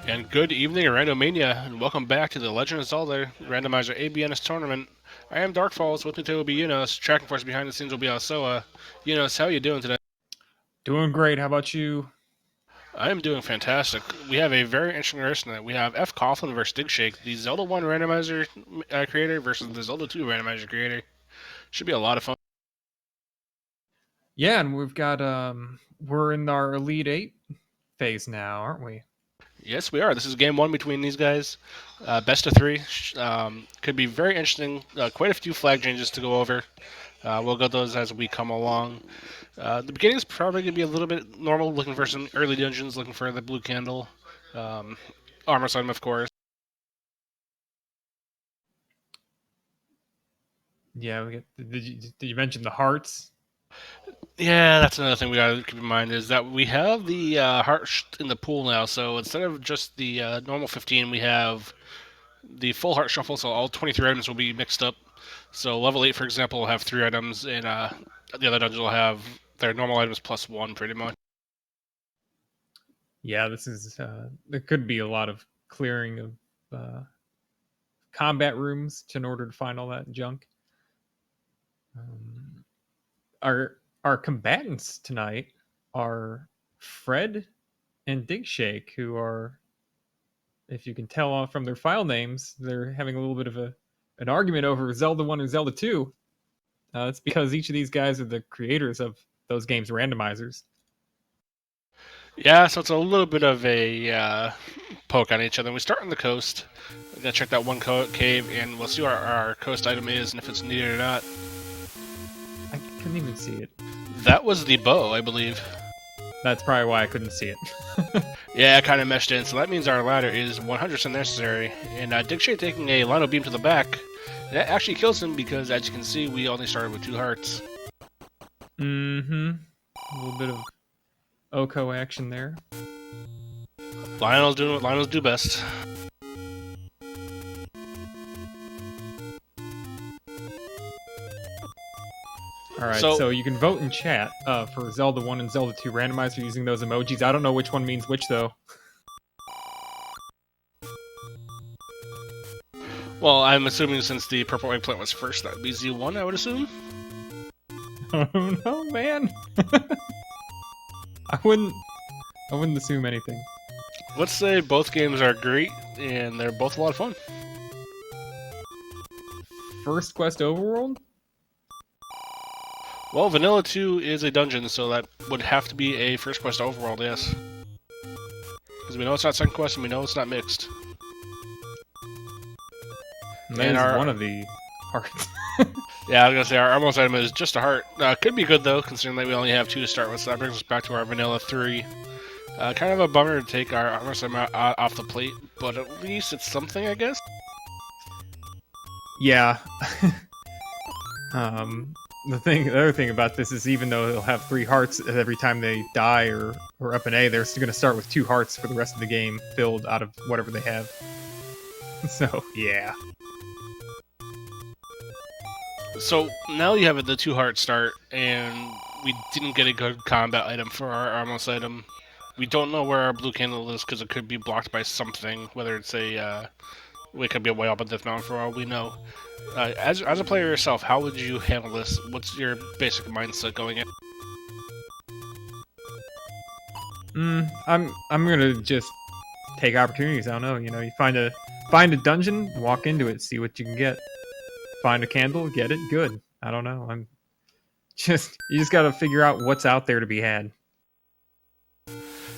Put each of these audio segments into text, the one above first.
And good evening, Randomania, and welcome back to the Legend of Zelda Randomizer ABNS Tournament. I am Dark Falls, with me today will be Yunus, tracking force behind the scenes will be Alsoa. Yunus, how are you doing today? Doing great. How about you? I am doing fantastic. We have a very interesting race tonight. We have fcoughlin versus digshake, the Zelda 1 randomizer creator versus the Zelda 2 randomizer creator. Should be a lot of fun. Yeah, and we've got we're in our Elite Eight phase now, aren't we? Yes, we are. This is game one between these guys. Best of three. Could be very interesting. Quite a few flag changes to go over. We'll go those as we come along. The beginning is probably going to be a little bit normal, looking for some early dungeons, looking for the blue candle, um, armor item, of course. Yeah, we get. Did you mention the hearts? Yeah, that's another thing we got to keep in mind is that we have the heart in the pool now. So instead of just the normal 15, we have the full heart shuffle. So all 23 items will be mixed up. So level 8, for example, will have 3 items, and the other dungeon will have their normal items plus 1, pretty much. Yeah, this is. There could be a lot of clearing of uh, combat rooms in order to find all that junk. Um, our combatants tonight are Fred and Digshake, who are, if you can tell from their file names, they're having a little bit of an argument over Zelda 1 and Zelda 2. It's because each of these guys are the creators of those games' randomizers. Yeah, so it's a little bit of a poke on each other. We start on the coast. We gotta check that one cave, and we'll see what our coast item is and if it's needed or not. I couldn't even see it. That was the bow, I believe. That's probably why I couldn't see it. Yeah, it kind of meshed in, so that means our ladder is 100% necessary. And Digshake taking a Lino Beam to the back, that actually kills him because, as you can see, we only started with 2 hearts. Mm-hmm. A little bit of Oko action there. Lionel's doing what Lionel's do best. All right, so you can vote in chat for Zelda 1 and Zelda 2 randomizer using those emojis. I don't know which one means which, though. Well, I'm assuming since the purple eggplant was first, that would be Z1, I would assume. Oh no, man! I wouldn't assume anything. Let's say both games are great, and they're both a lot of fun. First quest overworld? Well, Vanilla 2 is a dungeon, so that would have to be a first quest overworld, yes. Because we know it's not second quest, and we know it's not mixed. That is one of the hearts. Yeah, I was gonna say our almost item is just a heart. Could be good though, considering that we only have 2 to start with. So that brings us back to our vanilla 3. Kind of a bummer to take our almost item off the plate, but at least it's something, I guess. Yeah. The other thing about this is even though they'll have 3 hearts every time they die or up an A, they're still going to start with 2 hearts for the rest of the game, filled out of whatever they have. So yeah. So now you have the 2 heart start, and we didn't get a good combat item for our almost item. We don't know where our blue candle is because it could be blocked by something, whether it's a it could be a way up on Death Mountain for all we know. As a player yourself, how would you handle this? What's your basic mindset going in? I'm gonna just take opportunities. I don't know. You find a dungeon, walk into it, see what you can get. Find a candle, get it, good. I don't know. You just gotta figure out what's out there to be had.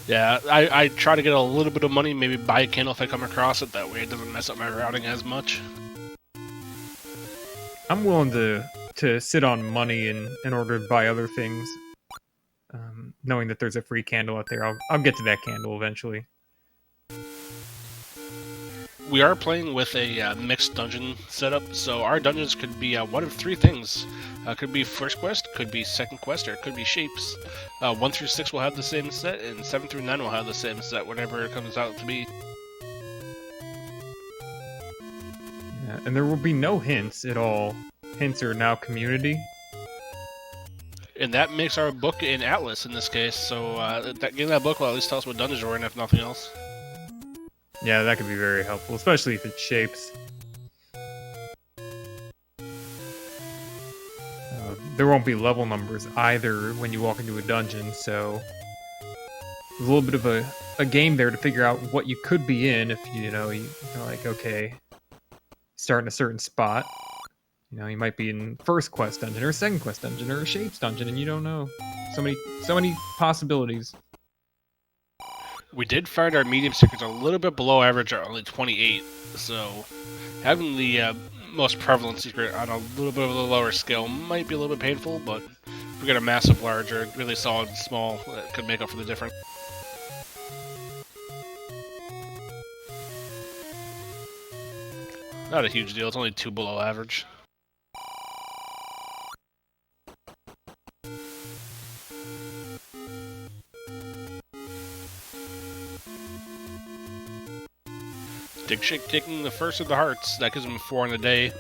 Yeah, I try to get a little bit of money, maybe buy a candle if I come across it. That way it doesn't mess up my routing as much. I'm willing to sit on money in order to buy other things, knowing that there's a free candle out there. I'll get to that candle eventually. We are playing with a mixed dungeon setup, so our dungeons could be one of 3 things. Could be first quest, could be second quest, or it could be shapes. 1 through 6 will have the same set, and 7 through 9 will have the same set, whatever it comes out to be. Yeah, and there will be no hints at all. Hints are now community. And that makes our book an atlas in this case, so getting that book will at least tell us what dungeons we're in, if nothing else. Yeah, that could be very helpful, especially if it shapes. There won't be level numbers either when you walk into a dungeon, so there's a little bit of a game there to figure out what you could be in if you're like, okay, start in a certain spot. You might be in first quest dungeon or second quest dungeon or a shapes dungeon, and you don't know. So many possibilities. We did find our medium secrets a little bit below average at only 28, so having the most prevalent secret on a little bit of a lower scale might be a little bit painful, but if we got a massive large or really solid small, that could make up for the difference. Not a huge deal, it's only 2 below average. Digshake taking the first of the hearts, that gives him 4 in a day.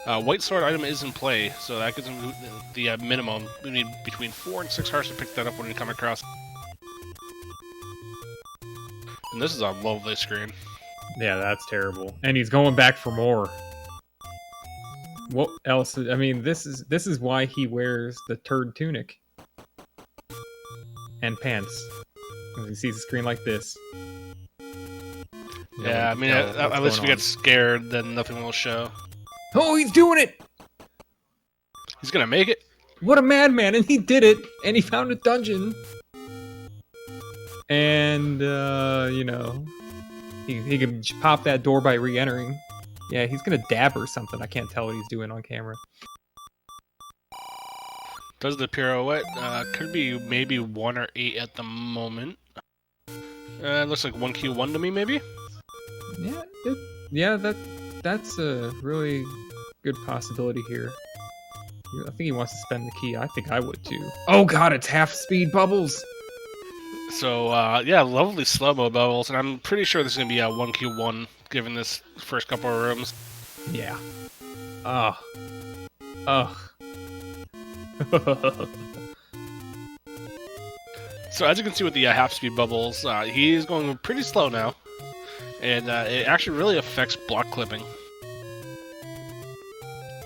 White sword item is in play, so that gives him the minimum. We need between 4 and 6 hearts to pick that up when we come across. And this is a lovely screen. Yeah, that's terrible. And he's going back for more. What else? I mean, this is why he wears the turd tunic and pants. Because he sees a screen like this. Yeah, I mean, at least if we get scared, then nothing will show. Oh, he's doing it! He's gonna make it. What a madman! And he did it! And he found a dungeon. And, he can pop that door by re-entering. Yeah, he's gonna dab or something. I can't tell what he's doing on camera. Does the pirouette. Could be maybe 1 or 8 at the moment. It looks like 1Q1 to me, maybe? Yeah, that's a really good possibility here. I think he wants to spend the key. I think I would too. Oh god, it's half speed bubbles! So, yeah, lovely slow-mo bubbles, and I'm pretty sure this is going to be a 1Q1, given this first couple of rooms. Yeah. Ugh. Ugh. So, as you can see with the half-speed bubbles, he's going pretty slow now, and it actually really affects block clipping.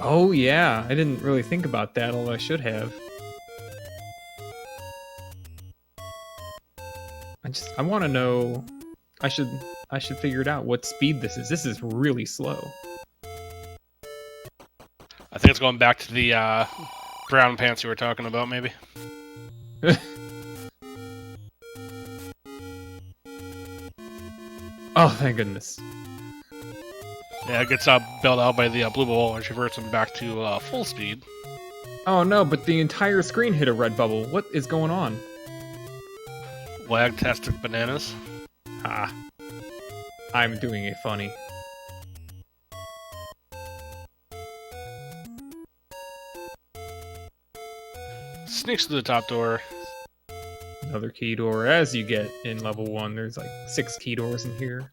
Oh, yeah. I didn't really think about that, although I should have. I want to know. I should figure it out what speed this is. This is really slow. I think it's going back to the brown pants you were talking about, maybe. Oh, thank goodness. Yeah, it gets bailed out by the blue bubble, which reverts him back to full speed. Oh no, but the entire screen hit a red bubble. What is going on? Wagtastic bananas. Ah. I'm doing a funny. Sneaks to the top door. Another key door, as you get in level 1. There's like 6 key doors in here.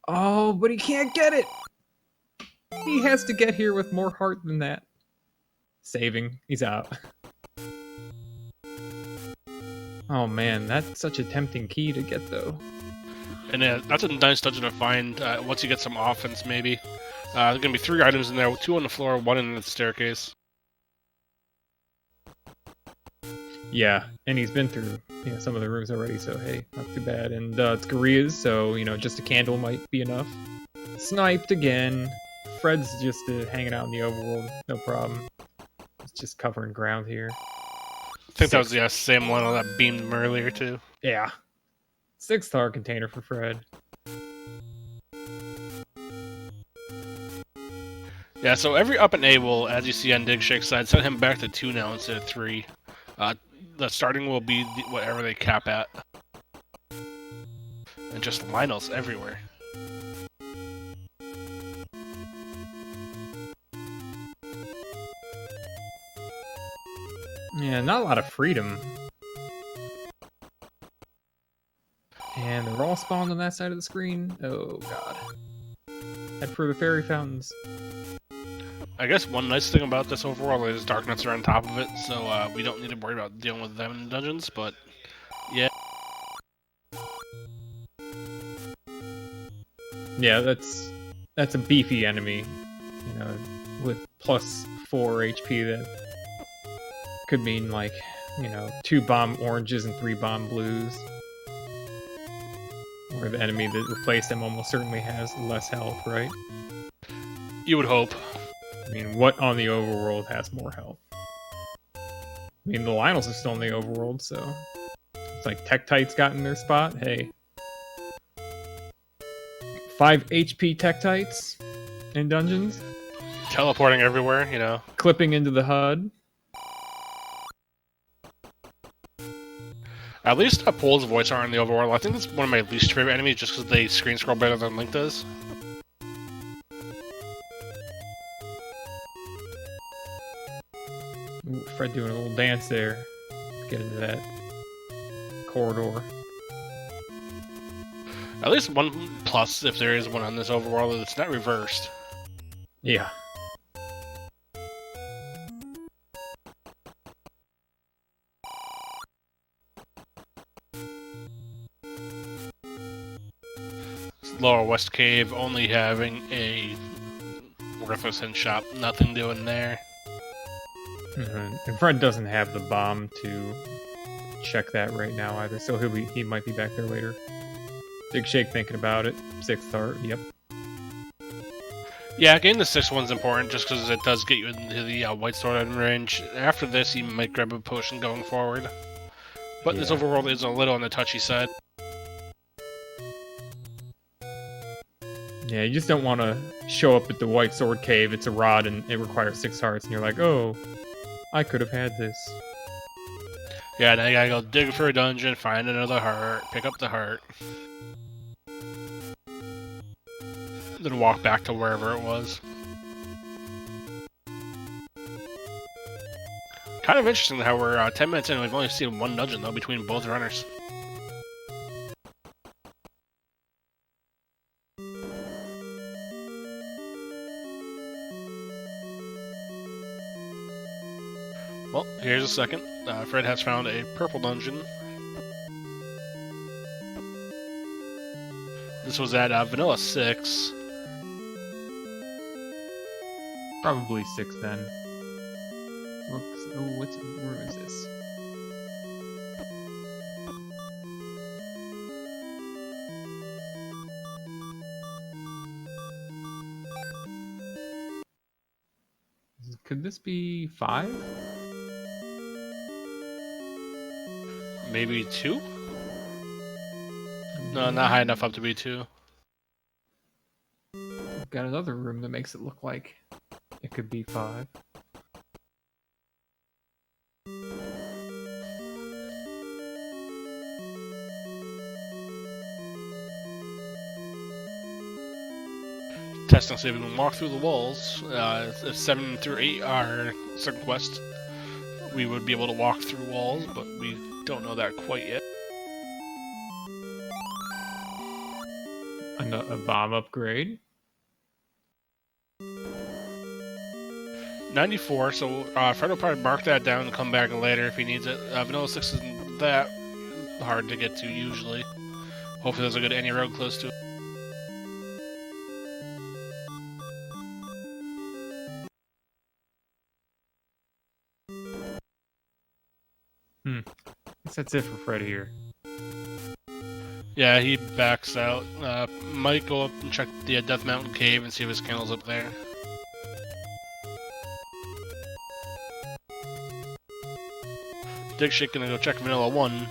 Oh, but he can't get it! He has to get here with more heart than that. Saving. He's out. Oh man, that's such a tempting key to get though. And that's a nice dungeon to find once you get some offense, maybe. There's going to be 3 items in there, 2 on the floor, 1 in the staircase. Yeah, and he's been through some of the rooms already, so hey, not too bad. And it's Korea's, so just a candle might be enough. Sniped again. Fred's just hanging out in the overworld, no problem. It's just covering ground here. I think that was the same one that beamed him earlier, too. Yeah. 6-star container for Fred. Yeah, so every up and A will, as you see on Digshake's side, send him back to 2 now instead of 3. The starting will be whatever they cap at. And just Lionels everywhere. Yeah, not a lot of freedom. And they're all spawned on that side of the screen. Oh god. Head for the fairy fountains. I guess one nice thing about this overall is Darknuts are on top of it, so we don't need to worry about dealing with them in dungeons, but yeah. Yeah, that's a beefy enemy, you know, with plus 4 HP. That could mean like, 2 bomb oranges and 3 bomb blues. Or the enemy that replaced him almost certainly has less health, right? You would hope. I mean, what on the overworld has more health? I mean, the Lionels are still in the overworld, so it's like Tektite's gotten their spot. Hey, 5 HP Tektites in dungeons, Teleporting everywhere, you know. clipping into the HUD. At least Pole's voice aren't in the overworld. I think that's one of my least favorite enemies just because they screen scroll better than Link does. Ooh, Fred doing a little dance there. Get into that corridor. At least one plus, if there is one on this overworld, it's not reversed. Yeah. Lower West Cave only having a worthless hint shop. Nothing doing there. And Fred doesn't have the bomb to check that right now either, so he might be back there later. Digshake thinking about it. 6th heart, yep. Yeah, getting the 6th one's important just because it does get you into the White Sword item range. After this, you might grab a potion going forward. But this overworld is a little on the touchy side. Yeah, you just don't want to show up at the White Sword Cave. It's a rod and it requires 6 hearts, and you're like, oh, I could have had this. Yeah, now you gotta go dig for a dungeon, find another heart, pick up the heart. Then walk back to wherever it was. Kind of interesting how we're 10 minutes in and we've only seen one dungeon though between both runners. Well, here's a second. Fred has found a purple dungeon. This was at Vanilla 6. Probably 6 then. Whoops. Oh, what room is this? Could this be 5? Maybe 2? No, not high enough up to be 2. We've got another room that makes it look like it could be 5. Testing so we can walk through the walls. If 7 through 8 are certain quests, we would be able to walk through walls, but we don't know that quite yet. A bomb upgrade. 94, so Fred will probably mark that down and come back later if he needs it. Vanilla 6 isn't that hard to get to usually. Hopefully there's a good any road close to it. I guess that's it for Fred here. Yeah, he backs out. Might go up and check the Death Mountain Cave and see if his candle's up there. Digshake gonna go check Vanilla 1.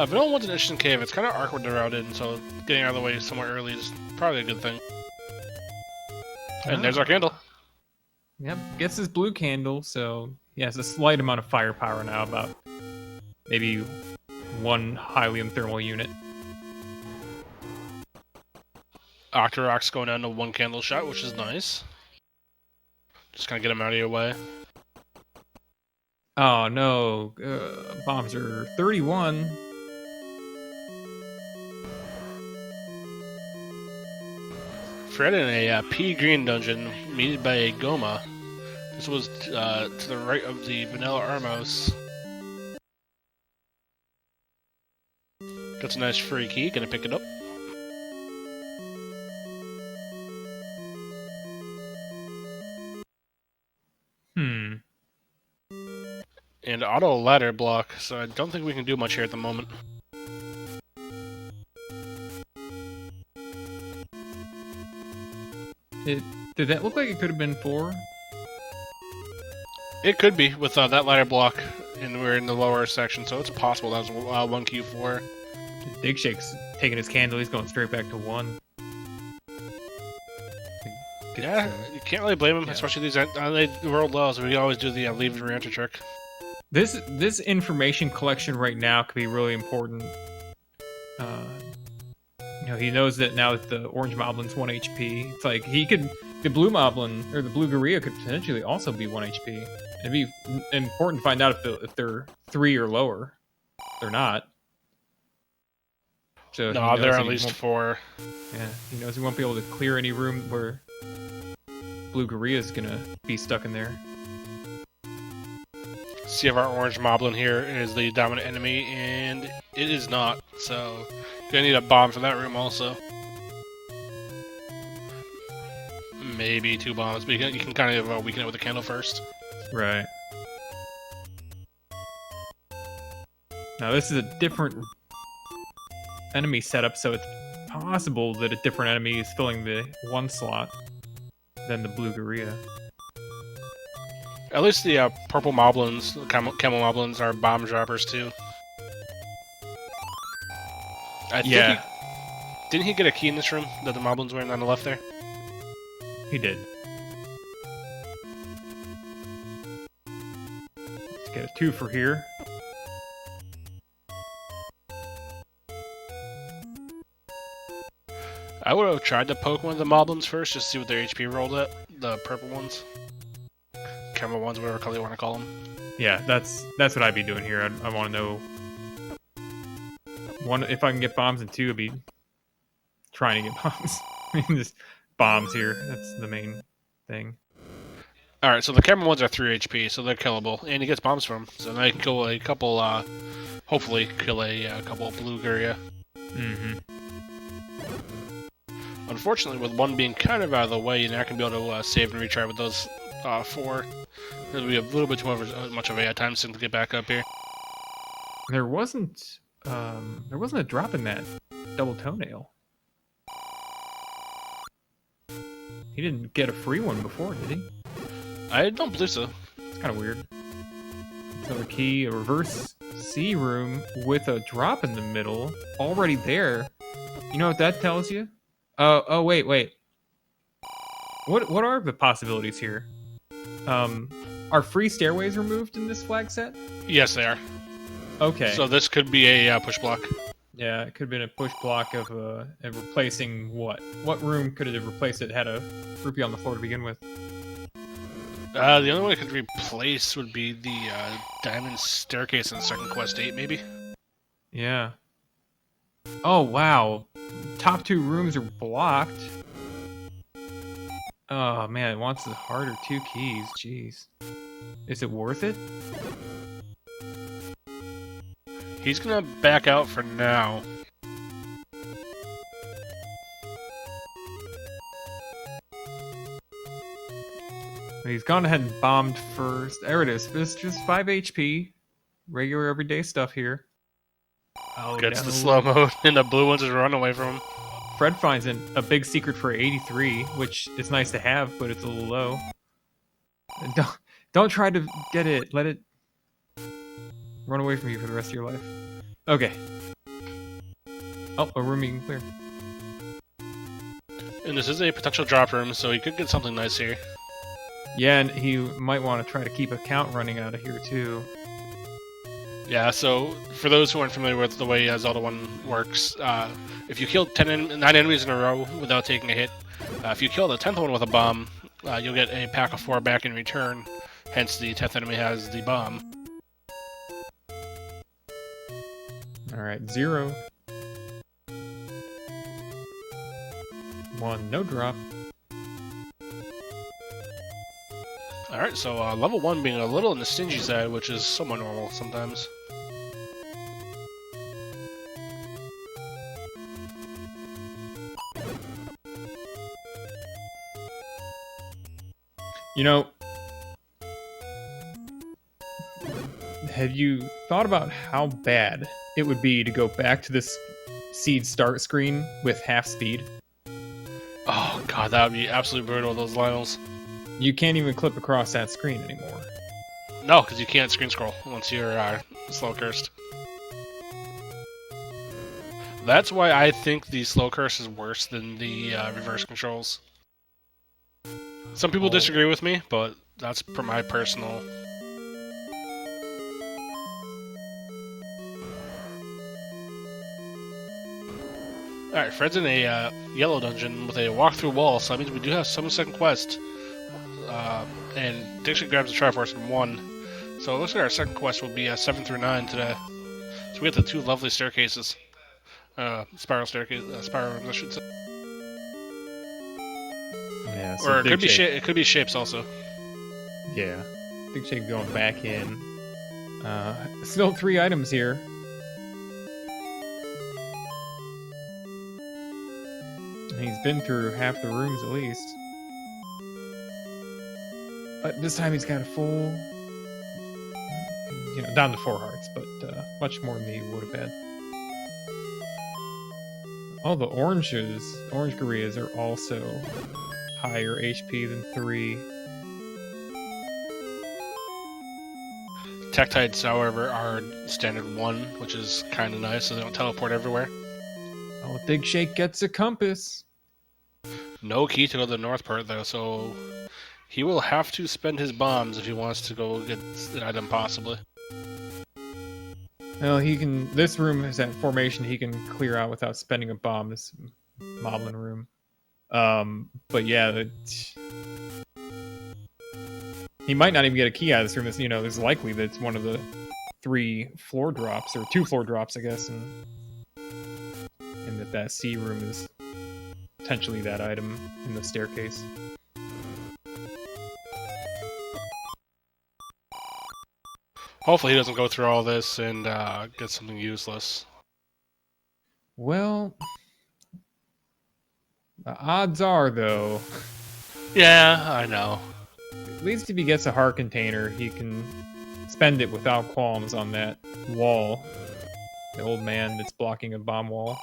Vanilla 1's an interesting cave. It's kind of awkward to route in, so getting out of the way somewhere early is probably a good thing. And there's our candle. Yep, gets his blue candle, so he has a slight amount of firepower now, about maybe 1 Hylium thermal unit. Octorok's going down to 1 candle shot, which is nice. Just kind of get him out of your way. Oh no, bombs are 31. Fred in a pea green dungeon, meted by a Goma. This was to the right of the Vanilla Armos. That's a nice free key, gonna pick it up. and auto ladder block, so I don't think we can do much here at the moment. Did that look like it could have been 4? It could be with that ladder block, and we're in the lower section, so it's possible that was 1Q4. Digshake's taking his candle. He's going straight back to 1. Yeah, you can't really blame him, especially these they rolled low, so we always do the leave and re-enter trick. This information collection right now could be really important. He knows that now that the orange moblin's 1 HP. It's like the blue moblin or the blue Gorilla could potentially also be 1 HP. It'd be important to find out if they're 3 or lower. They're not. So no, they're at least 4. Yeah, he knows he won't be able to clear any room where blue Gorilla is gonna be stuck in there. See if our orange moblin here is the dominant enemy, and it is not. So gonna need a bomb for that room also. Maybe 2 bombs, but you can kind of weaken it with a candle first. Right. Now this is a different enemy setup, so it's possible that a different enemy is filling the 1 slot than the blue Gorilla. At least the purple moblins, camel moblins, are bomb droppers too. I think didn't he get a key in this room that the moblins were on the left there? He did. Let's get a 2 for here. I would have tried to poke one of the moblins first, just to see what their HP rolled at. The purple ones. Camera ones, whatever color you want to call them. Yeah, that's what I'd be doing here. I want to know if I can get bombs, and 2, I'd be trying to get bombs. I mean, just bombs here. That's the main thing. Alright, so the camera ones are 3 HP, so they're killable, and he gets bombs from them. So now he can kill a couple, hopefully kill a couple blue Guria. Mm-hmm. Unfortunately, with 1 being kind of out of the way, you're not going to be able to save and retry with those 4. It'll be a little bit too much of a time sink to get back up here. There wasn't a drop in that double toenail. He didn't get a free one before, did he? I don't believe so. It's kind of weird. Another key, a reverse C room with a drop in the middle, already there. You know what that tells you? Oh, wait. What are the possibilities here? Are free stairways removed in this flag set? Yes, they are. Okay. So this could be a push block. Yeah, it could have been a push block of replacing what? What room could it have replaced it? Had a rupee on the floor to begin with. The only one it could replace would be the diamond staircase in Second Quest 8, maybe? Yeah. Oh, wow. Top 2 rooms are blocked. Oh, man, it wants the harder 2 keys. Jeez. Is it worth it? He's gonna back out for now. He's gone ahead and bombed first. There it is. It's just 5 HP. Regular everyday stuff here. Oh, Gets no. the slow mode, and the blue ones just run away from him. Fred finds a big secret for 83, which is nice to have, but it's a little low. And don't try to get it. Let it run away from you for the rest of your life. Okay. Oh, a room you can clear. And this is a potential drop room, so he could get something nice here. Yeah, and he might want to try to keep a count running out of here, too. Yeah, so for those who aren't familiar with the way Zelda 1 works, if you kill 9 enemies in a row without taking a hit, if you kill the 10th one with a bomb, you'll get a pack of 4 back in return, hence the 10th enemy has the bomb. Alright, 0. 1, no drop. Alright, so level 1 being a little on the stingy side, which is somewhat normal sometimes. You know, have you thought about how bad it would be to go back to this seed start screen with half speed? Oh god, that would be absolutely brutal. Those Lionels. You can't even clip across that screen anymore. No, because you can't screen scroll once you're slow cursed. That's why I think the slow curse is worse than the reverse controls. Some people disagree with me, but that's for my personal. Alright, Fred's in a yellow dungeon with a walk-through wall, so that means we do have some second quest. And Dixon grabs the Triforce in 1. So it looks like our second quest will be 7 through 9 today. So we get the 2 lovely staircases. Spiral staircase, spiral rooms, I should say. Yeah, so or it could be shapes also. Yeah, digshake going back in. Still 3 items here. He's been through half the rooms at least. But this time he's got a full, down to 4 hearts, but much more than he would have had. All the orange Gurias are also higher HP than 3. Tektites, however, are standard 1, which is kind of nice, so they don't teleport everywhere. Oh, digshake gets a compass. No key to go to the north part, though, so he will have to spend his bombs if he wants to go get an item, possibly. Well, he can. This room is that formation he can clear out without spending a bomb. This Moblin room. But yeah, he might not even get a key out of this room. There's likely that it's one of the 3 floor drops, or 2 floor drops, I guess, and that C room is potentially that item in the staircase. Hopefully he doesn't go through all this and get something useless. Well, the odds are, though... Yeah, I know. At least if he gets a heart container, he can spend it without qualms on that wall. The old man that's blocking a bomb wall.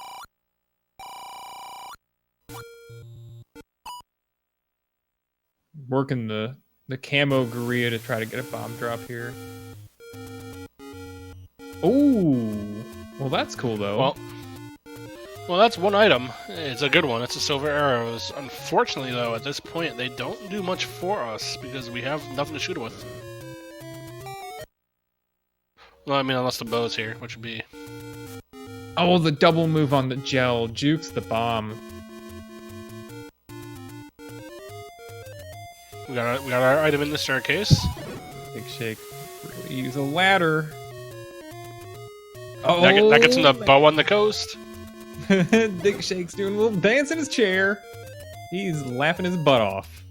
Working the camo Guria to try to get a bomb drop here. Ooh! Well, that's cool, though. Well, that's one item. It's a good one. It's a silver arrows. Unfortunately, though, at this point, they don't do much for us because we have nothing to shoot it with. Well, I mean, unless the bow's here, which would be... Oh, the double move on the gel jukes the bomb. We got our item in the staircase. Digshake really use a ladder. Oh, that gets him the bow on the coast. Digshake's doing a little dance in his chair. He's laughing his butt off.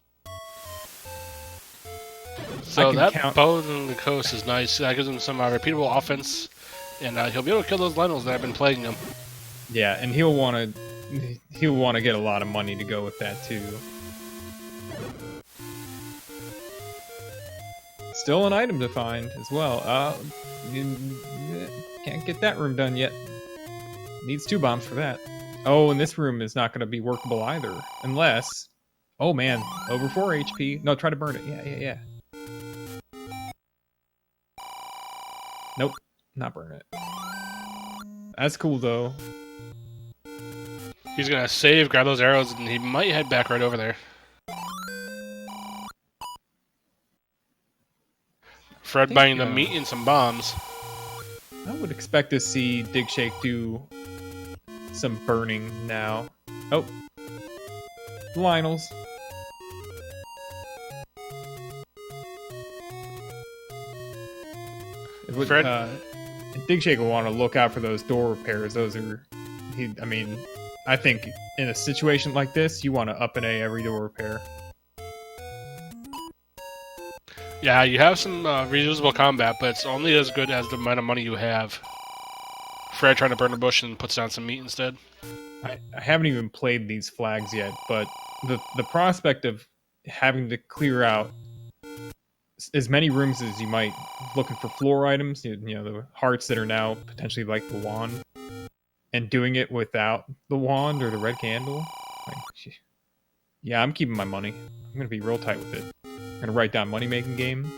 So that bow on the coast is nice. That gives him some repeatable offense, and he'll be able to kill those Lionels that have been plaguing him. Yeah, and he'll want to get a lot of money to go with that too. Still an item to find as well. Can't get that room done yet. Needs 2 bombs for that. Oh, and this room is not going to be workable either. Unless... Oh, man. Over 4 HP. No, try to burn it. Yeah. Nope. Not burn it. That's cool, though. He's going to save, grab those arrows, and he might head back right over there. Fred buying the meat and some bombs. I would expect to see Digshake do some burning now. Oh. Lionels. Fred? Digshake will want to look out for those door repairs. Those are... I think in a situation like this, you want to up an A every door repair. Yeah, you have some reusable combat, but it's only as good as the amount of money you have. Fred trying to burn a bush and puts down some meat instead. I haven't even played these flags yet, but the prospect of having to clear out as many rooms as you might looking for floor items. You know, the hearts that are now potentially like the wand, and doing it without the wand or the red candle. Like, yeah, I'm keeping my money. I'm gonna be real tight with it. I'm gonna write down money making game.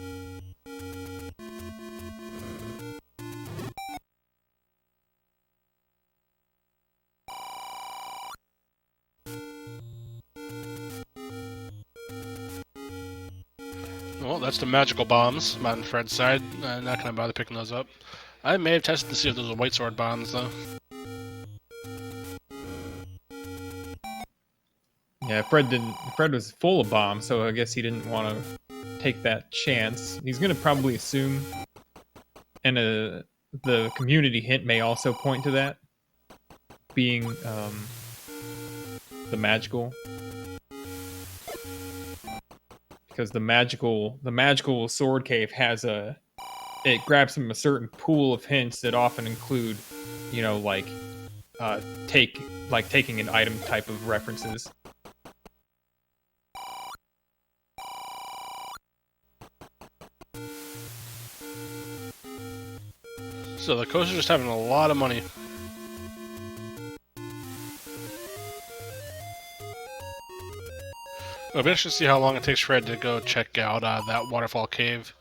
Well, that's the magical bombs on Fred's side. I'm not gonna bother picking those up. I may have tested to see if those are white sword bombs, though. Yeah, Fred was full of bombs, so I guess he didn't want to take that chance. He's gonna probably assume, and the community hint may also point to that being the magical, because the magical sword cave has it grabs from a certain pool of hints that often include, you know, like taking an item type of references. So the coaster's just having a lot of money. It'll be interesting to see how long it takes Fred to go check out that waterfall cave.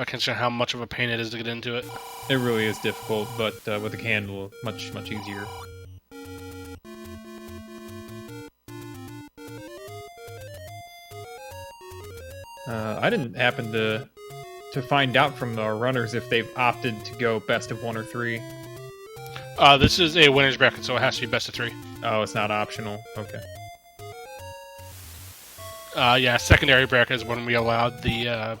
Considering how much of a pain it is to get into it. It really is difficult, but with a candle, much easier. I didn't happen to find out from our runners if they've opted to go best of 1 or 3. This is a winner's bracket, so it has to be best of 3. Oh, it's not optional. Okay. Yeah, secondary bracket is when we allowed the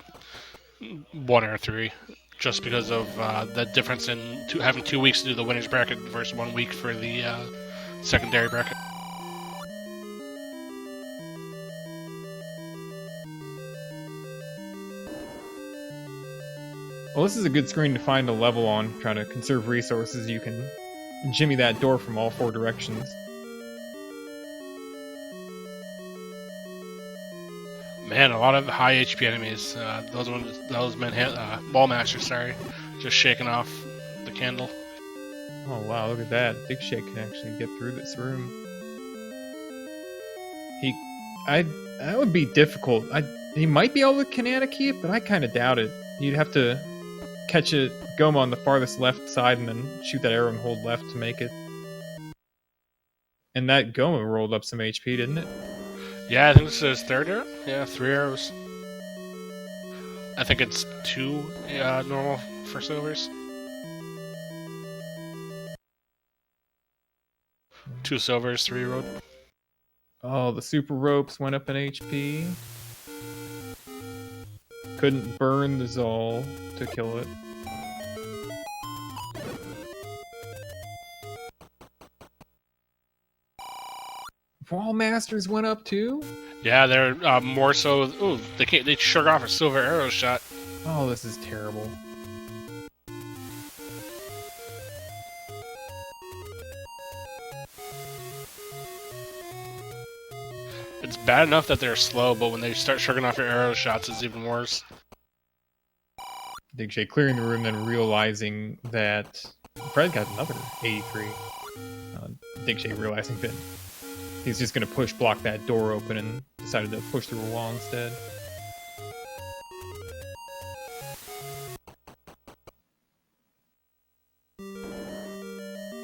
1 or 3, just because of the difference in having 2 weeks to do the winner's bracket versus 1 week for the secondary bracket. Well, this is a good screen to find a level on, trying to conserve resources. You can jimmy that door from all 4 directions. Man, a lot of high HP enemies. Those ball masters, sorry, just shaking off the candle. Oh wow, look at that! Digshake can actually get through this room. That would be difficult. He might be able to kinetic key it, but I kind of doubt it. You'd have to catch a Goma on the farthest left side and then shoot that arrow and hold left to make it. And that Goma rolled up some HP, didn't it? Yeah, I think this is 3rd arrow. Yeah, 3 arrows. I think it's 2 normal for silvers. 2 silvers, 3 road. Oh, the super ropes went up in HP. Couldn't burn the Zol to kill it. Wall Masters went up too? Yeah, they're more so. Ooh, they shook off a silver arrow shot. Oh, this is terrible. It's bad enough that they're slow, but when they start shrugging off your arrow shots, it's even worse. Digshake clearing the room, then realizing that Fred got another 83. Digshake realizing that he's just going to block that door open and decided to push through a wall instead.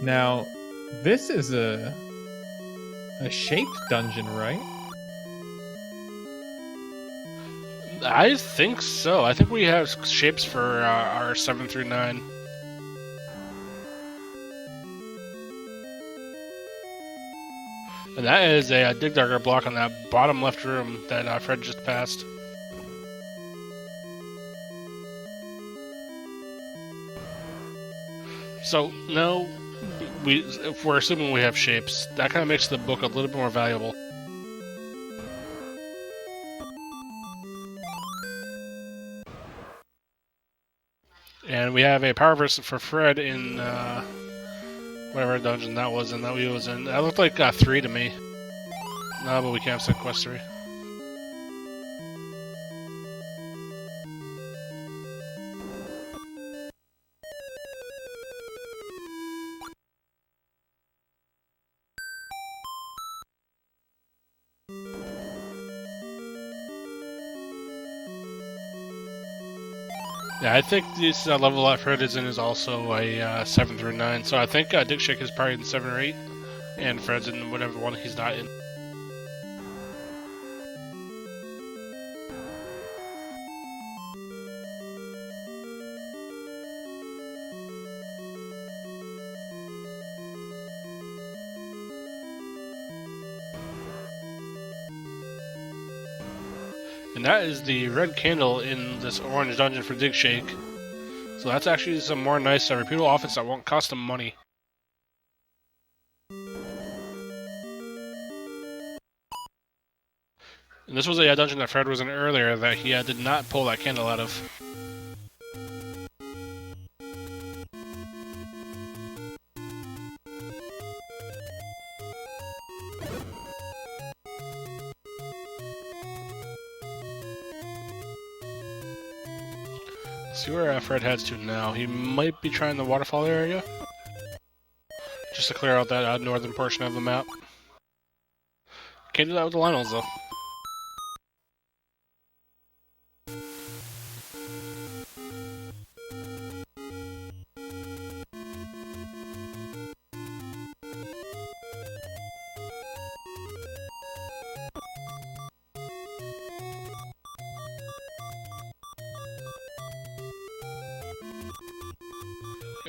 Now, this is a shaped dungeon, right? I think so. I think we have shapes for our 7 through 9. And that is a dig dugger block on that bottom left room that Fred just passed. So, no, if we're assuming we have shapes, that kind of makes the book a little bit more valuable. And we have a power verse for Fred in whatever dungeon that was in. That looked like 3 to me. No, but we can't set quest 3. Yeah, I think this level that Fred is in is also a 7 through 9. So I think digshake is probably in 7 or 8, and Fred's in whatever one he's not in. And that is the red candle in this orange dungeon for digshake. So that's actually some more nice repeatable offense that won't cost him money. And this was a dungeon that Fred was in earlier that he did not pull that candle out of. Let's see where Fred heads to now. He might be trying the waterfall area, just to clear out that northern portion of the map. Can't do that with the Lionels, though.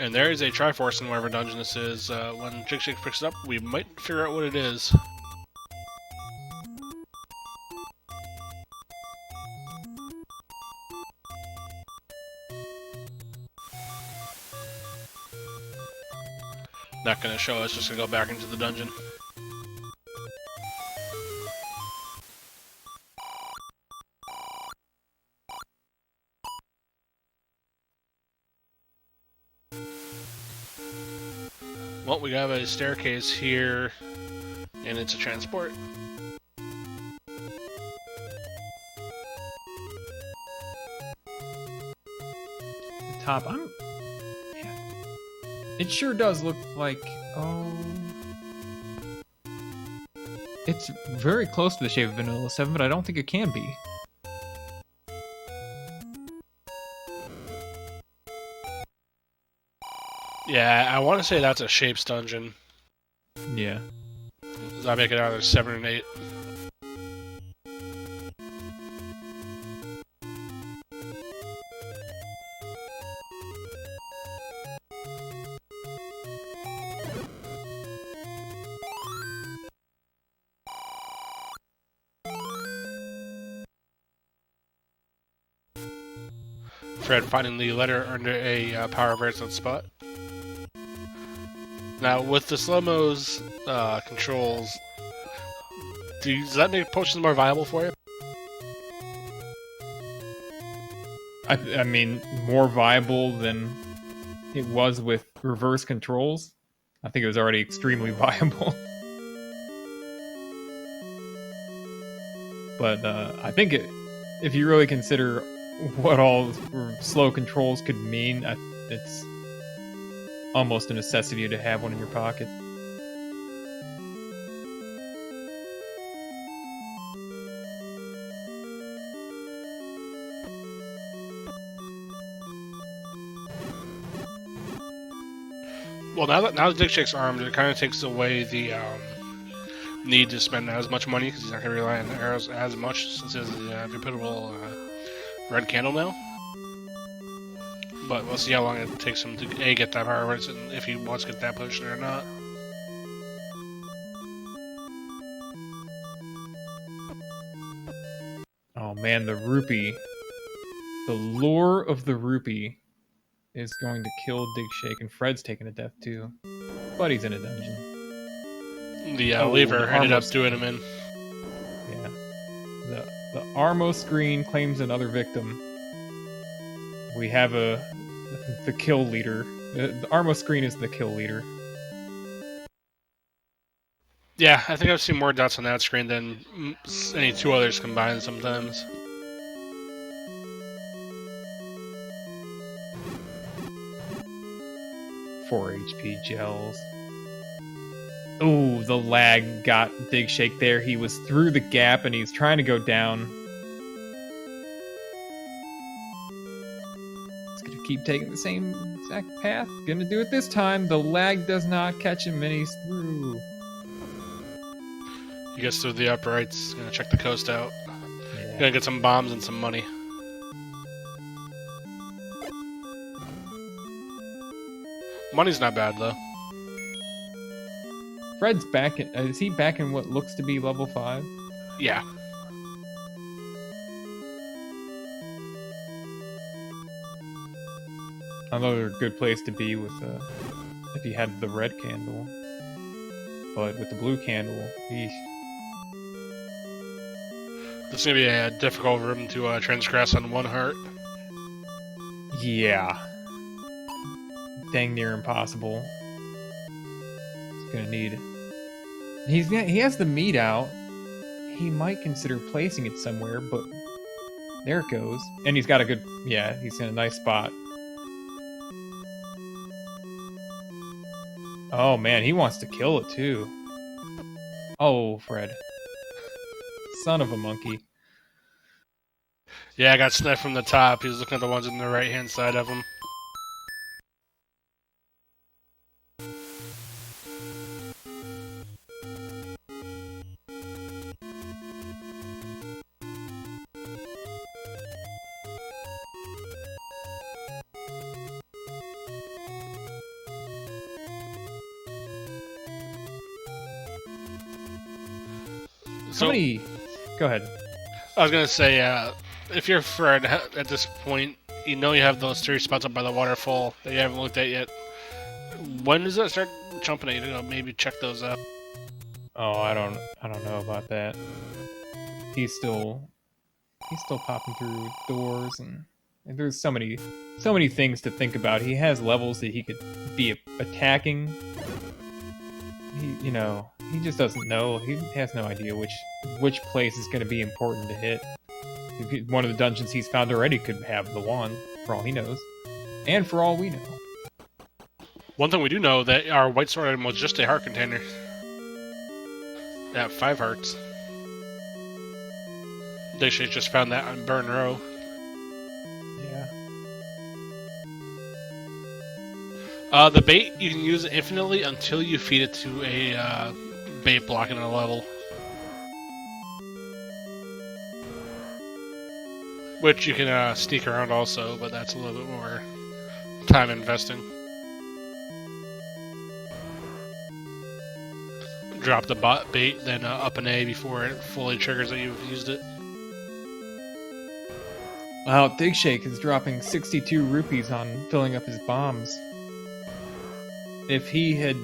And there is a Triforce in whatever dungeon this is. When digshake picks it up, we might figure out what it is. Not gonna show us, just gonna go back into the dungeon. Well, we have a staircase here, and it's a transport. The top, it sure does look like, it's very close to the shape of Vanilla 7, but I don't think it can be. Yeah, I want to say that's a Shapes dungeon. Yeah. Does that make it either 7 and 8? Fred finding the letter under a power bracelet spot. Now, with the slow-mo's controls, does that make potions more viable for you? I mean, more viable than it was with reverse controls. I think it was already extremely viable. But I think if you really consider what all slow controls could mean, it's almost a necessity to have one in your pocket. Well, now that digshake's armed, it kind of takes away the need to spend as much money because he's not going to rely on the arrows as much since he has the reputable red candle now. But we'll see how long it takes him to get that power and if he wants to get that potion or not. Oh man, the rupee. The lure of the rupee is going to kill Digshake, and Fred's taking a death too. But he's in a dungeon. The lever ended up doing him in. Yeah. The Armo screen claims another victim. We have the kill leader. The Armo screen is the kill leader. Yeah, I think I've seen more dots on that screen than any two others combined sometimes. Four HP gels. Ooh, the lag got Digshake there. He was through the gap and he's trying to go down. It's gonna keep taking the same exact path. Gonna do it this time. The lag does not catch him, and he's through. He gets through the uprights. Gonna check the coast out. Yeah. Gonna get some bombs and some money. Money's not bad though. Fred's back in. Is he back in what looks to be level 5? Yeah. Another good place to be with if you had the red candle, but with the blue candle, eesh. This is gonna be a difficult room to transgress on 1 heart. Yeah, dang near impossible. He's gonna need. He has the meat out. He might consider placing it somewhere, but there it goes. And he's got a good. Yeah, he's in a nice spot. Oh man, he wants to kill it too. Oh, Fred. Son of a monkey. Yeah, I got sniped from the top. He's looking at the ones on the right-hand side of him. Somebody, go ahead. I was gonna say, if you're Fred at this point, you know you have those 3 spots up by the waterfall that you haven't looked at yet. When does that start jumping at you? Maybe check those out. Oh, I don't know about that. He's still popping through doors, and there's so many things to think about. He has levels that he could be attacking. He just doesn't know. He has no idea which place is going to be important to hit. One of the dungeons he's found already could have the wand, for all he knows, and for all we know. One thing we do know that our white sword item was just a heart container. At 5 hearts. They should have just found that on Burn Row. Yeah. The bait, you can use it infinitely until you feed it to a bait block in a level. Which you can sneak around also, but that's a little bit more time investing. Drop the bait, then up an A before it fully triggers that you've used it. Wow, Digshake is dropping 62 rupees on filling up his bombs. If he had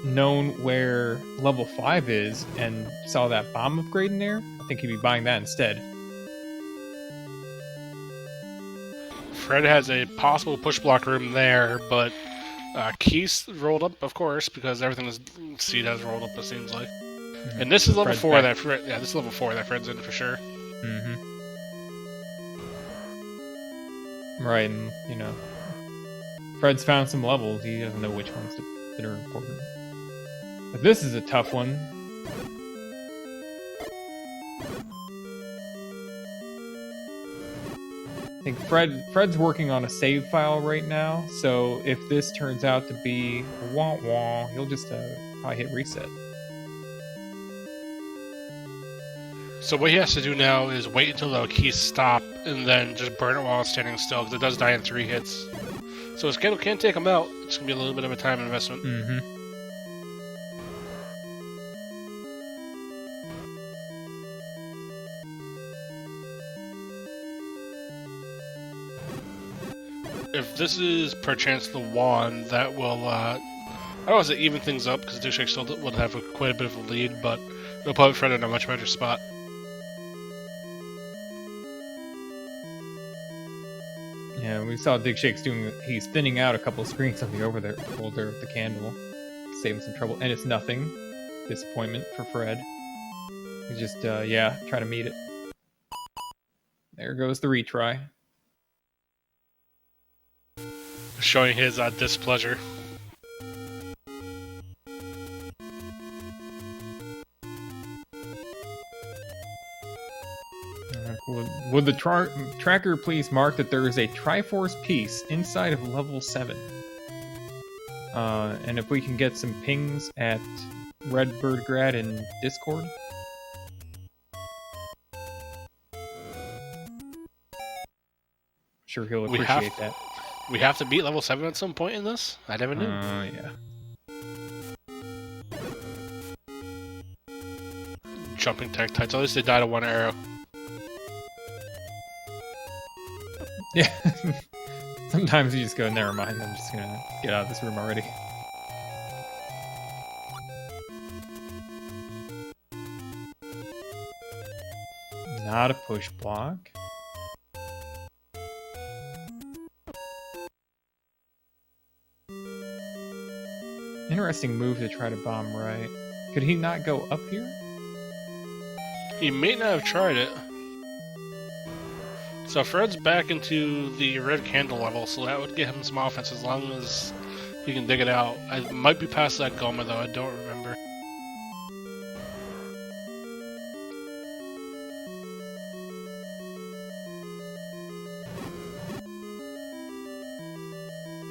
known where level 5 is and saw that bomb upgrade in there, I think he'd be buying that instead. Fred has a possible push block room there, but Keith's rolled up, of course, because everything is Seed has rolled up. It seems like, and this is level 4 that Fred. Yeah, this is level 4 that Fred's in for sure. Mm-hmm. Right, and Fred's found some levels. He doesn't know which ones that are important. But this is a tough one. I think Fred's working on a save file right now, so if this turns out to be wah-wah, he'll just probably hit reset. So what he has to do now is wait until the keys stop and then just burn it while it's standing still, because it does die in 3 hits. So his candle can take him out. It's going to be a little bit of a time investment. Mm-hmm. If this is perchance the wand, that will, I don't want to say even things up, because Digshake still would have quite a bit of a lead, but it'll put Fred in a much better spot. Yeah, we saw Digshake's he's thinning out a couple of screens on the over there, holder of the candle, saving some trouble, and it's nothing. Disappointment for Fred. He's just, trying to meet it. There goes the retry. Showing his displeasure. Would the tracker please mark that there is a Triforce piece inside of level 7? And if we can get some pings at Redbirdgrad in Discord. Sure, he'll appreciate that. We have to beat level 7 at some point in this? I never knew. Yeah. Jumping Tektites. At least they died to one arrow. Yeah. Sometimes you just go, never mind, I'm just gonna get out of this room already. Not a push block. Interesting move to try to bomb right. Could he not go up here? He may not have tried it. So Fred's back into the red candle level, so that would get him some offense as long as he can dig it out. I might be past that Goma though, I don't remember.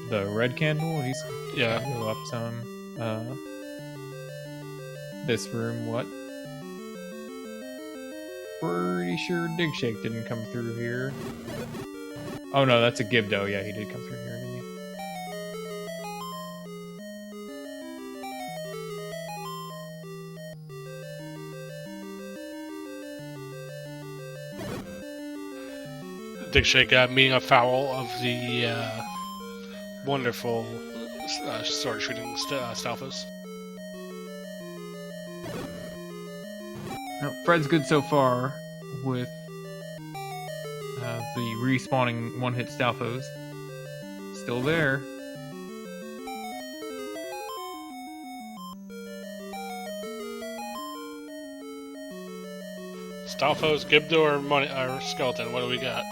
The red candle, he's Yeah. go up some. This room, what? Pretty sure Digshake didn't come through here. Oh no, that's a Gibdo. Yeah, he did come through here, didn't he? Digshake meeting a foul of the wonderful sword shooting Stalfos. No, Fred's good so far with the respawning one-hit Stalfos. Still there. Stalfos, Gibdo, or Skeleton? What do we got?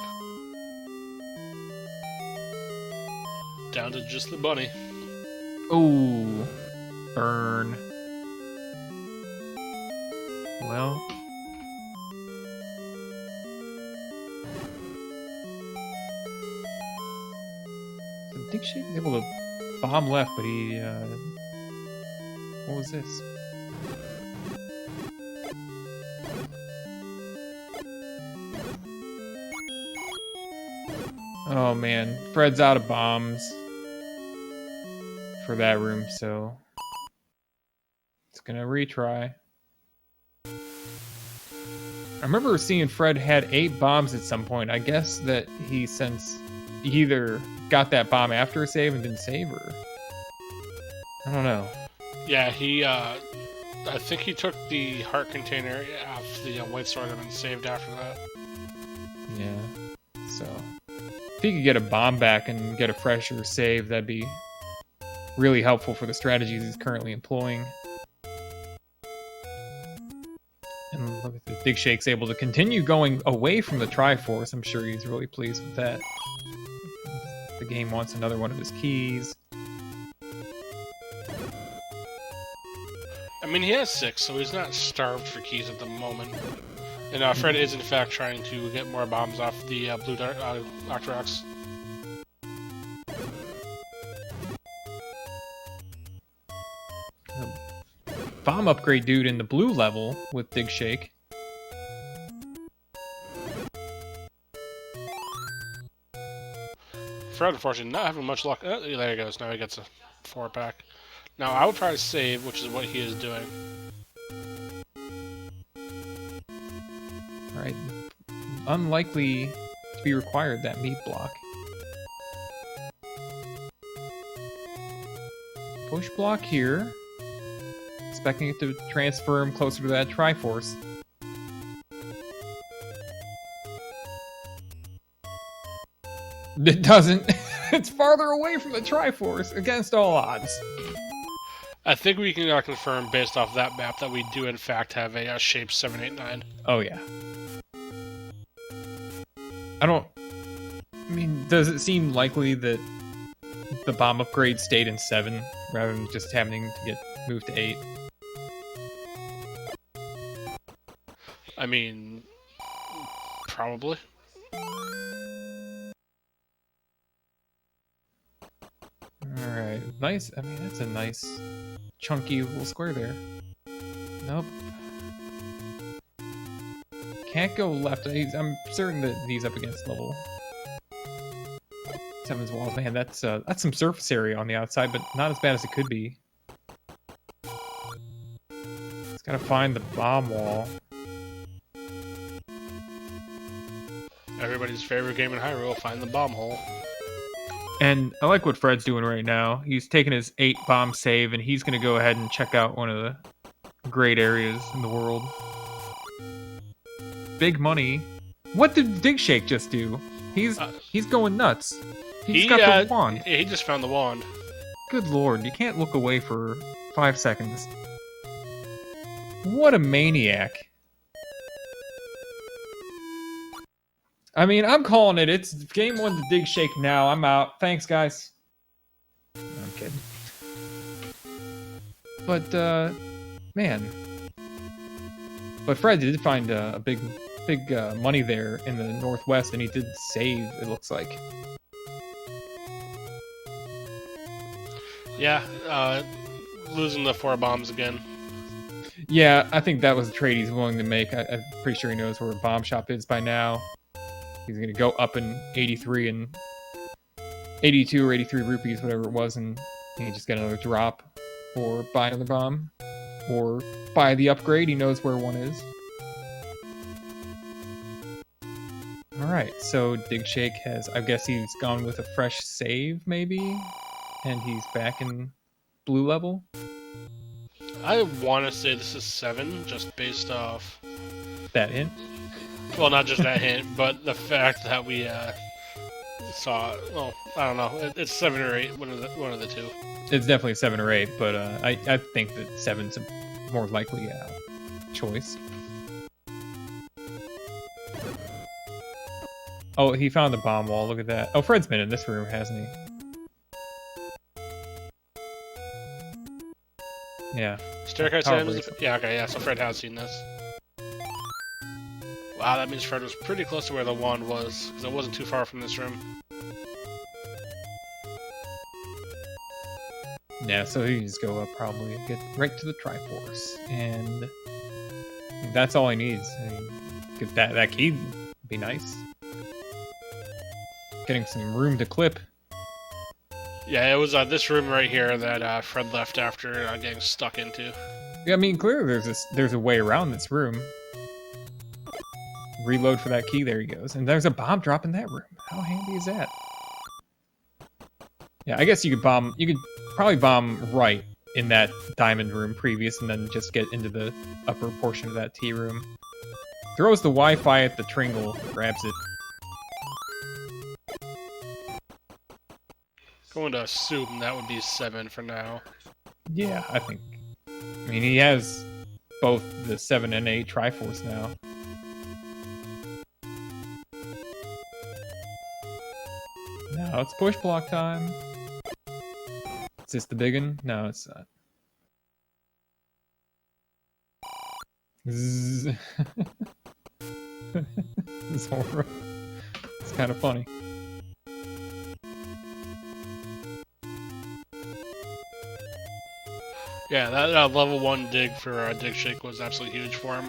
Down to just the bunny. Ooh, burn. Well, so Digshake able to bomb left, but he what was this? Oh man, Fred's out of bombs for that room, so it's gonna retry. I remember seeing Fred had 8 bombs at some point. I guess that he either got that bomb after a save and didn't save, or I don't know. Yeah, he I think he took the heart container off the white sword and then saved after that. Yeah, so if he could get a bomb back and get a fresher save, that'd be really helpful for the strategies he's currently employing. And look at the Digshake's able to continue going away from the Triforce. I'm sure he's really pleased with that. The game wants another one of his keys. I mean, he has 6, so he's not starved for keys at the moment. And Fred is, in fact, trying to get more bombs off the blue Octoroks. Bomb upgrade dude in the blue level with Digshake. Fred, unfortunately, not having much luck. Oh, there he goes. Now he gets a 4-pack. Now, I would try to save, which is what he is doing. Alright. Unlikely to be required, that meat block. Push block here. Expecting it to transfer him closer to that Triforce. It doesn't. It's farther away from the Triforce against all odds. I think we can confirm based off that map that we do in fact have a shape 789. Oh yeah. I mean, does it seem likely that the bomb upgrade stayed in 7 rather than just having to get moved to 8? I mean, probably. Alright, nice. I mean, that's a nice, chunky little square there. Nope. Can't go left. I'm certain that he's up against level 7's walls. Man, that's some surface area on the outside, but not as bad as it could be. It's gotta find the bomb wall. Everybody's favorite game in Hyrule, find the bomb hole. And I like what Fred's doing right now. He's taking his 8 bomb save, and he's gonna go ahead and check out one of the great areas in the world. Big money. What did Digshake just do? He's going nuts. He's got the wand. He just found the wand. Good lord, you can't look away for 5 seconds. What a maniac. I mean, I'm calling it. It's game 1 to Digshake now. I'm out. Thanks, guys. I'm kidding. But, man. But Fred did find a big money there in the northwest, and he did save, it looks like. Yeah, losing the 4 bombs again. Yeah, I think that was a trade he's willing to make. I'm pretty sure he knows where a bomb shop is by now. He's going to go up in 83 and 82 or 83 rupees, whatever it was, and he just get another drop, or buy another bomb, or buy the upgrade. He knows where one is. Alright, so Digshake has, I guess he's gone with a fresh save, maybe? And he's back in blue level? I want to say this is 7, just based off... That hint? Well, not just that hint, but the fact that we saw... Well, I don't know. It's 7 or 8, one of the two. It's definitely 7 or 8, but I think that 7's a more likely choice. Oh, he found the bomb wall. Look at that. Oh, Fred's been in this room, hasn't he? Yeah. Staircase ends. Yeah, okay, yeah, so Fred has seen this. Wow, that means Fred was pretty close to where the wand was, because it wasn't too far from this room. Yeah, so he just go up probably, get right to the Triforce, and that's all he needs. I mean, get that key would be nice. Getting some room to clip. Yeah, it was this room right here that Fred left after getting stuck into. Yeah, I mean, clearly there's a way around this room. Reload for that key, there he goes. And there's a bomb drop in that room. How handy is that? Yeah, I guess you could probably bomb right in that diamond room previous and then just get into the upper portion of that T room. Throws the Wi-Fi at the Tringle, grabs it. Going to assume that would be 7 for now. Yeah, I mean, he has both the 7 and 8 Triforce now. Now it's push block time. Is this the big one? No, it's not. Zzz. It's horrible. It's kind of funny. Yeah, that level 1 dig for Digshake was absolutely huge for him.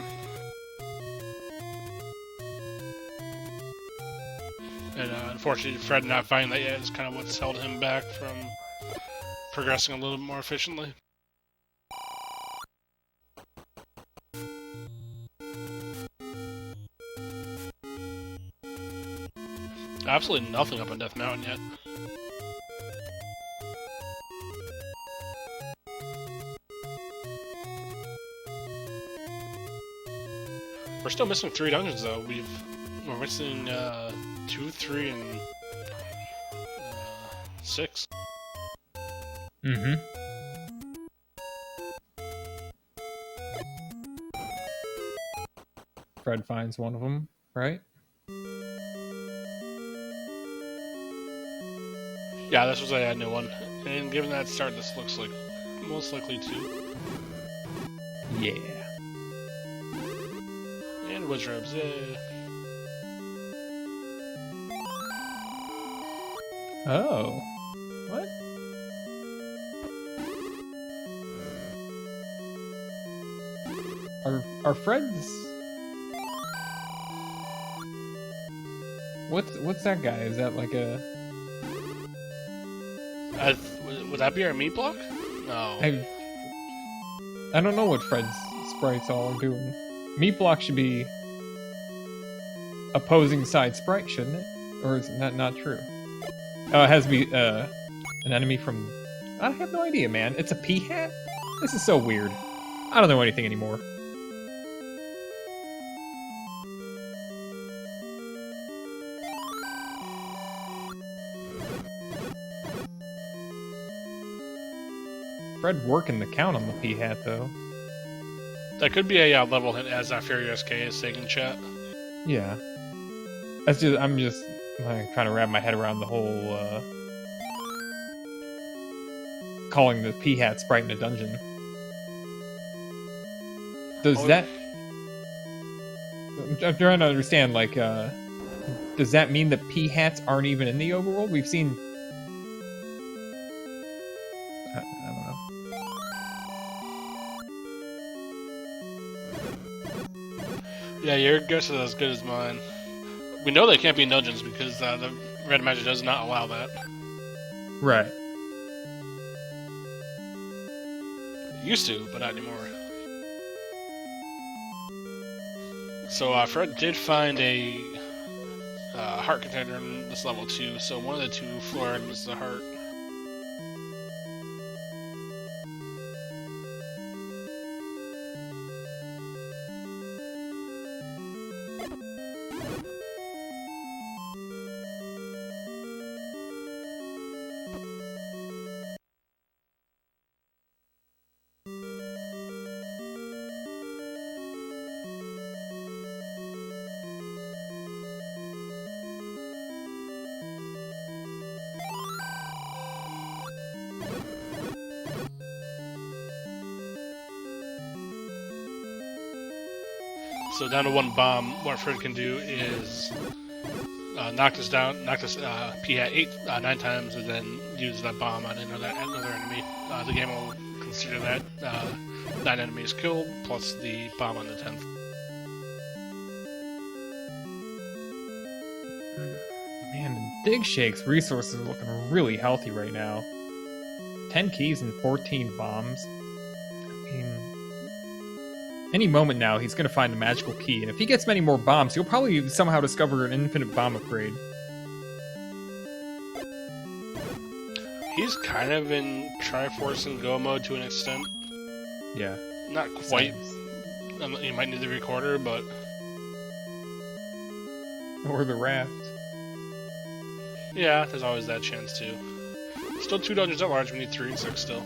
And unfortunately, Fred not finding that yet is kind of what's held him back from progressing a little bit more efficiently. Absolutely nothing up on Death Mountain yet. We're still missing 3 dungeons though. We're missing 2, 3, and 6. Mm-hmm. Fred finds one of them, right? Yeah, this was a new one. And given that start, this looks like most likely 2. Yeah. And wizards, yay. Oh. What? Are Fred's... What's that guy? Is that like a... Would that be our meat block? No. I don't know what Fred's sprites all are doing. Meat block should be opposing side sprite, shouldn't it? Or is that not true? Oh, it has to be an enemy from... I have no idea, man. It's a P-hat? This is so weird. I don't know anything anymore. Fred working the count on the P-hat, though. That could be a level hint, as Furious K is saying in chat. Yeah. I'm just like, trying to wrap my head around the whole, calling the P-hat sprite in a dungeon. Does that... I'm trying to understand, like, does that mean that P-hats aren't even in the overworld? We've seen... I don't know. Yeah, your guess is as good as mine. We know they can't be in dungeons because the Randomizer does not allow that. Right. It used to, but not anymore. So Fred did find a heart container in this level 2, so one of the 2 floor items is the heart. So down to 1 bomb. What Fred can do is knock this P-hat 9 times, and then use that bomb on another enemy. The game will consider that 9 enemies killed plus the bomb on the 10th. Man, Digshake's resources are looking really healthy right now. 10 keys and 14 bombs. I mean, any moment now, he's going to find the magical key, and if he gets many more bombs, he'll probably somehow discover an infinite bomb upgrade. He's kind of in Triforce and Go mode to an extent. Yeah. Not quite. You might need the recorder, but... Or the raft. Yeah, there's always that chance, too. Still 2 dungeons at large, we need 3 and 6 still.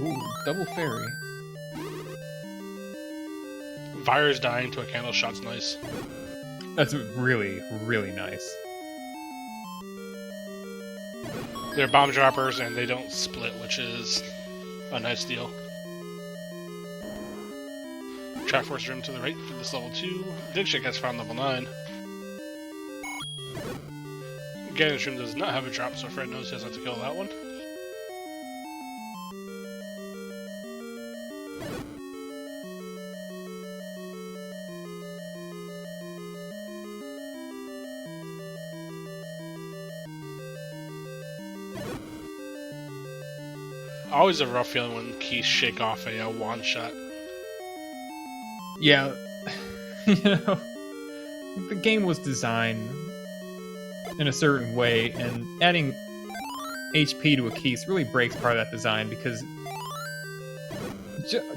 Ooh, double fairy. Vire's dying to a candle shot's nice. That's really, really nice. They're bomb droppers and they don't split, which is a nice deal. Triforce room to the right for this level 2. Digshake has found level 9. Ganon's room does not have a drop, so Fred knows he has to kill that one. Always a rough feeling when keys shake off a wand shot. Yeah, you know, the game was designed in a certain way, and adding HP to a keys really breaks part of that design, because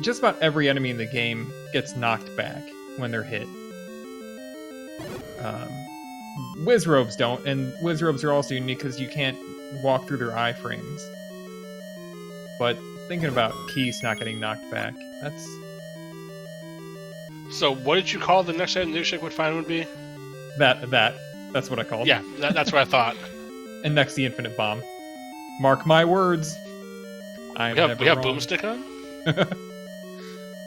just about every enemy in the game gets knocked back when they're hit. Wizrobes don't, and Wizrobes are also unique because you can't walk through their iframes. But thinking about keys not getting knocked back, that's... So what did you call the next item Digshake would find would be? That's what I called. Yeah, that's what I thought. And next, the infinite bomb. Mark my words. We have boomstick on?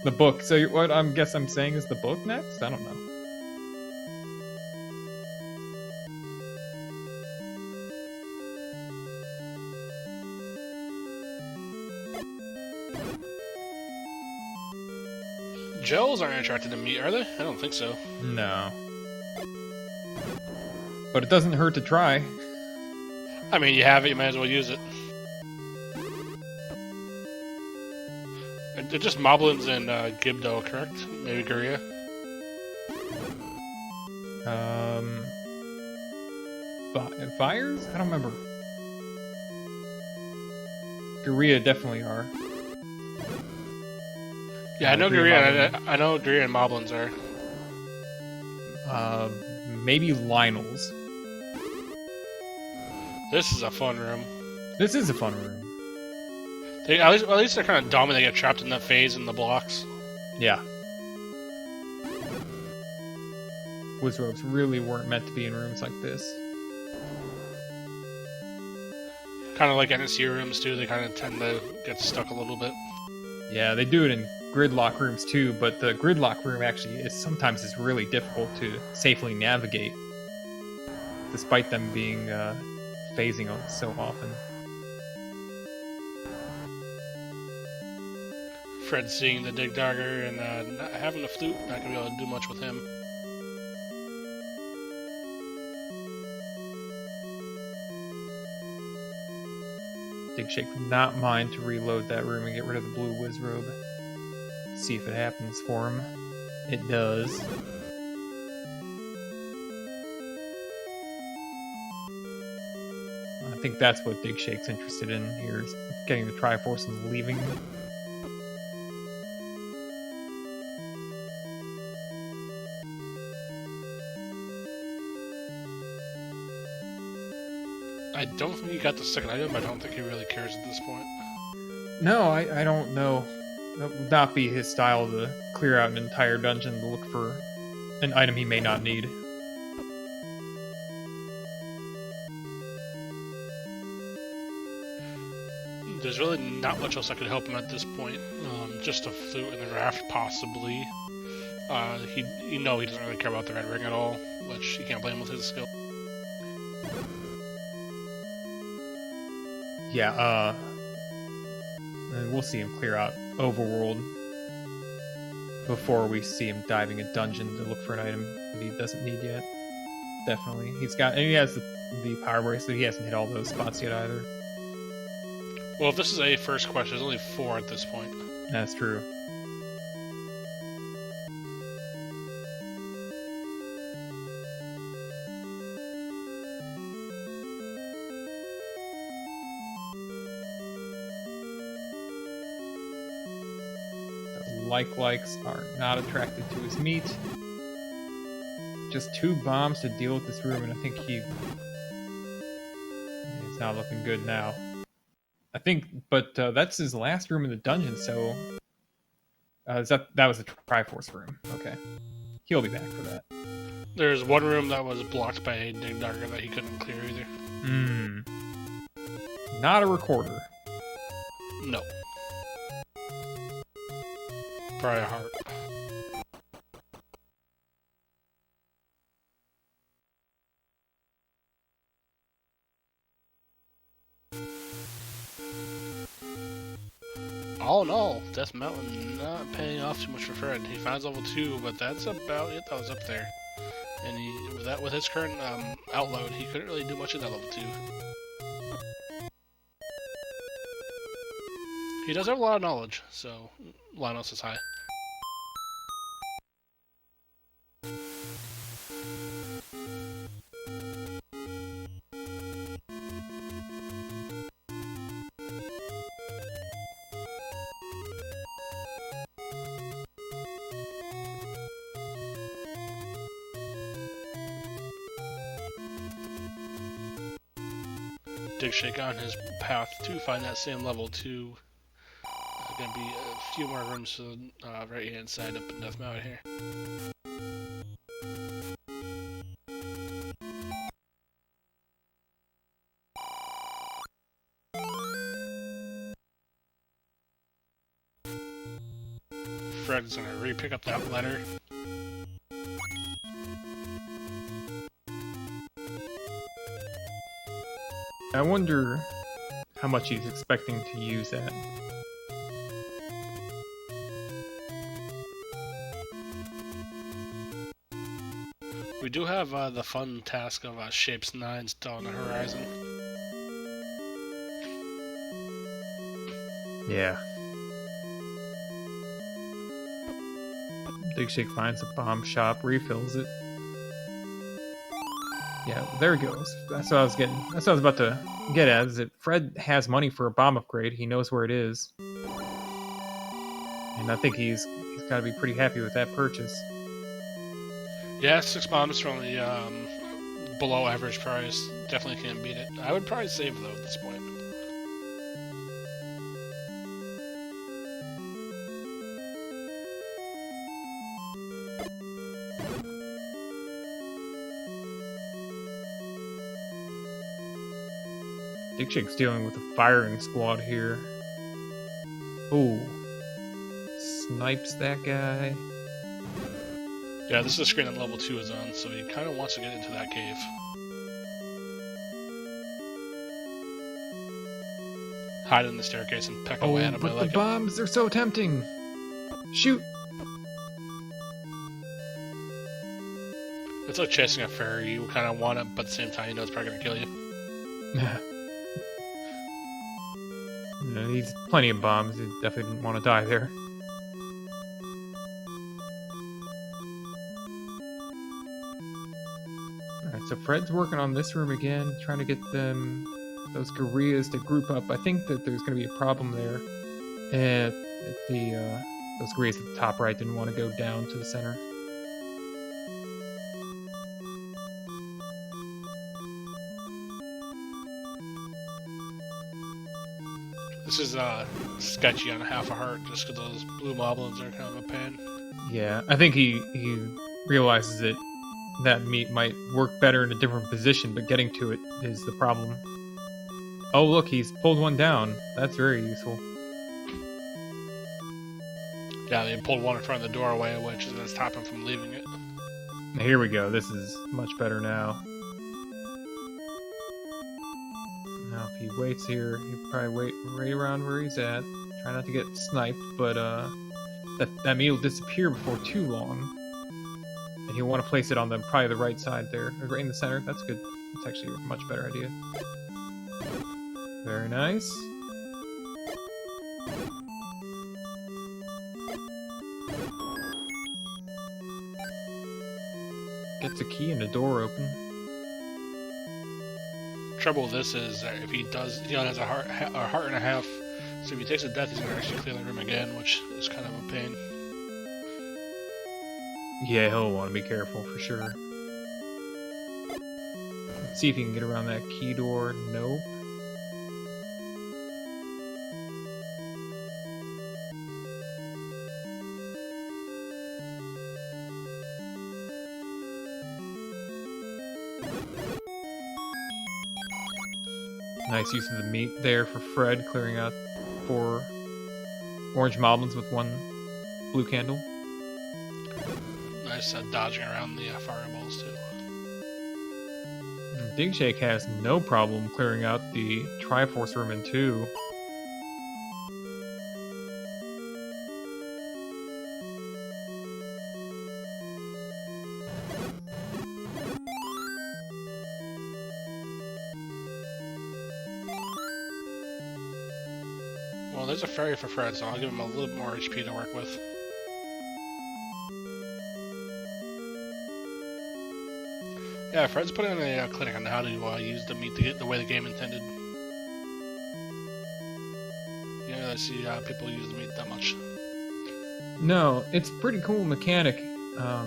The book. So what I guess I'm saying is the book next? I don't know. Gels aren't attracted to meat, are they? I don't think so. No. But it doesn't hurt to try. I mean, you have it, you might as well use it. They're just Moblins and Gibdo, correct? Maybe Guria? Fires? I don't remember. Guria definitely are. Yeah, I know Guria. I know Guria and Moblins are. Maybe Lionel's. This is a fun room. This is a fun room. At least they're kind of dumb and they get trapped in that phase in the blocks. Yeah. Wizrobes really weren't meant to be in rooms like this. Kind of like NSU rooms too. They kind of tend to get stuck a little bit. Yeah, they do it in gridlock rooms too, but the gridlock room actually sometimes is really difficult to safely navigate, despite them being phasing so often. Fred seeing the dig dagger and not having a flute, not gonna be able to do much with him. Digshake would not mind to reload that room and get rid of the blue Wizrobe. See if it happens for him. It does. I think that's what Digshake's interested in here, is getting the Triforce and leaving. I don't think he got the second item. I don't think he really cares at this point. No, I don't know. That would not be his style to clear out an entire dungeon to look for an item he may not need. There's really not much else I could help him at this point. Just a flute and a raft, possibly. He doesn't really care about the red ring at all, which you can't blame him with his skill. Yeah, and we'll see him clear out Overworld before we see him diving a dungeon to look for an item that he doesn't need yet. Definitely. And he has the power bracelet. He hasn't hit all those spots yet either. Well, if this is a first quest, there's only 4 at this point. That's true. Likes are not attracted to his meat. Just 2 bombs to deal with this room, and I think it's not looking good now. I think, but that's his last room in the dungeon, so that was a Triforce room. Okay, he'll be back for that. There's one room that was blocked by a dig dagger that he couldn't clear either. Not a recorder. No. Probably a heart. All in all, Death Mountain not paying off too much for Fred. He finds level 2, but that's about it. That was up there. And with his current outload, he couldn't really do much at that level 2. He does have a lot of knowledge, so Lionel's is high. Digshake on his path to find that same level 2. Gonna be a few more rooms to the right hand side up in Death Mountain here. Fred is gonna re-pick up that letter. I wonder how much he's expecting to use that. We do have the fun task of Shapes 9 still on the horizon. Yeah. Digshake finds a bomb shop, refills it. Yeah, there he goes. That's what I was getting. That's what I was about to get at. Is that Fred has money for a bomb upgrade? He knows where it is, and I think he's got to be pretty happy with that purchase. Yeah, 6 bombs from the below average price. Definitely can't beat it. I would probably save though at this point. Digshake's dealing with a firing squad here. Ooh. Snipes that guy. Yeah, this is the screen that level 2 is on, so he kind of wants to get into that cave. Hide in the staircase and peck away at him. But the bombs are so tempting. Shoot. It's like chasing a fairy. You kind of want it, but at the same time, you know it's probably going to kill you. No, he needs plenty of bombs. He definitely didn't want to die there. Alright, so Fred's working on this room again, trying to get those gorillas to group up. I think that there's going to be a problem there. And those gorillas at the top right didn't want to go down to the center. This is sketchy on half a heart, just because those blue moblins are kind of a pain. Yeah, I think he realizes that meat might work better in a different position, but getting to it is the problem. Oh look, he's pulled one down. That's very useful. Yeah, they pulled one in front of the doorway, which is going to stop him from leaving it. Here we go. This is much better now. Now, if he waits here, he'll probably wait right around where he's at. Try not to get sniped, but that meat will disappear before too long. And he'll want to place it on probably the right side there, or right in the center. That's good. That's actually a much better idea. Very nice. Gets a key and the door open. Trouble with this is that if he does, he only has a heart and a half. So if he takes a death, he's going to actually clear the room again, which is kind of a pain. Yeah, he'll want to be careful for sure. Let's see if he can get around that key door. Nope. Nice use of the meat there for Fred, clearing out 4 orange moblins with 1 blue candle. Nice dodging around the fireballs too. And Digshake has no problem clearing out the Triforce room in 2. Well, there's a fairy for Fred, so I'll give him a little more HP to work with. Yeah, Fred's putting in a clinic on how to use the meat to get the way the game intended. You don't really see people use the meat that much. No, it's a pretty cool mechanic. At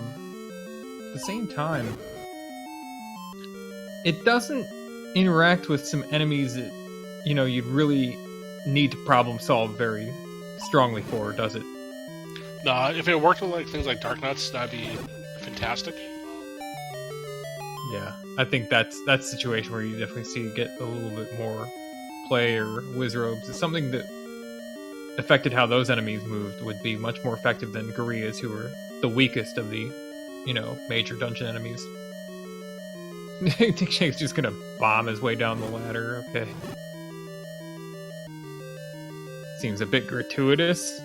the same time, it doesn't interact with some enemies that, you know, you'd really need to problem solve very strongly for, does it? No, if it worked with like things like Dark Nuts, that'd be fantastic. Yeah, I think that's a situation where you definitely see get a little bit more play or whiz robes. It's something that affected how those enemies moved would be much more effective than Gorillas, who are the weakest of the, major dungeon enemies. Digshake's just gonna bomb his way down the ladder. Okay. Seems a bit gratuitous.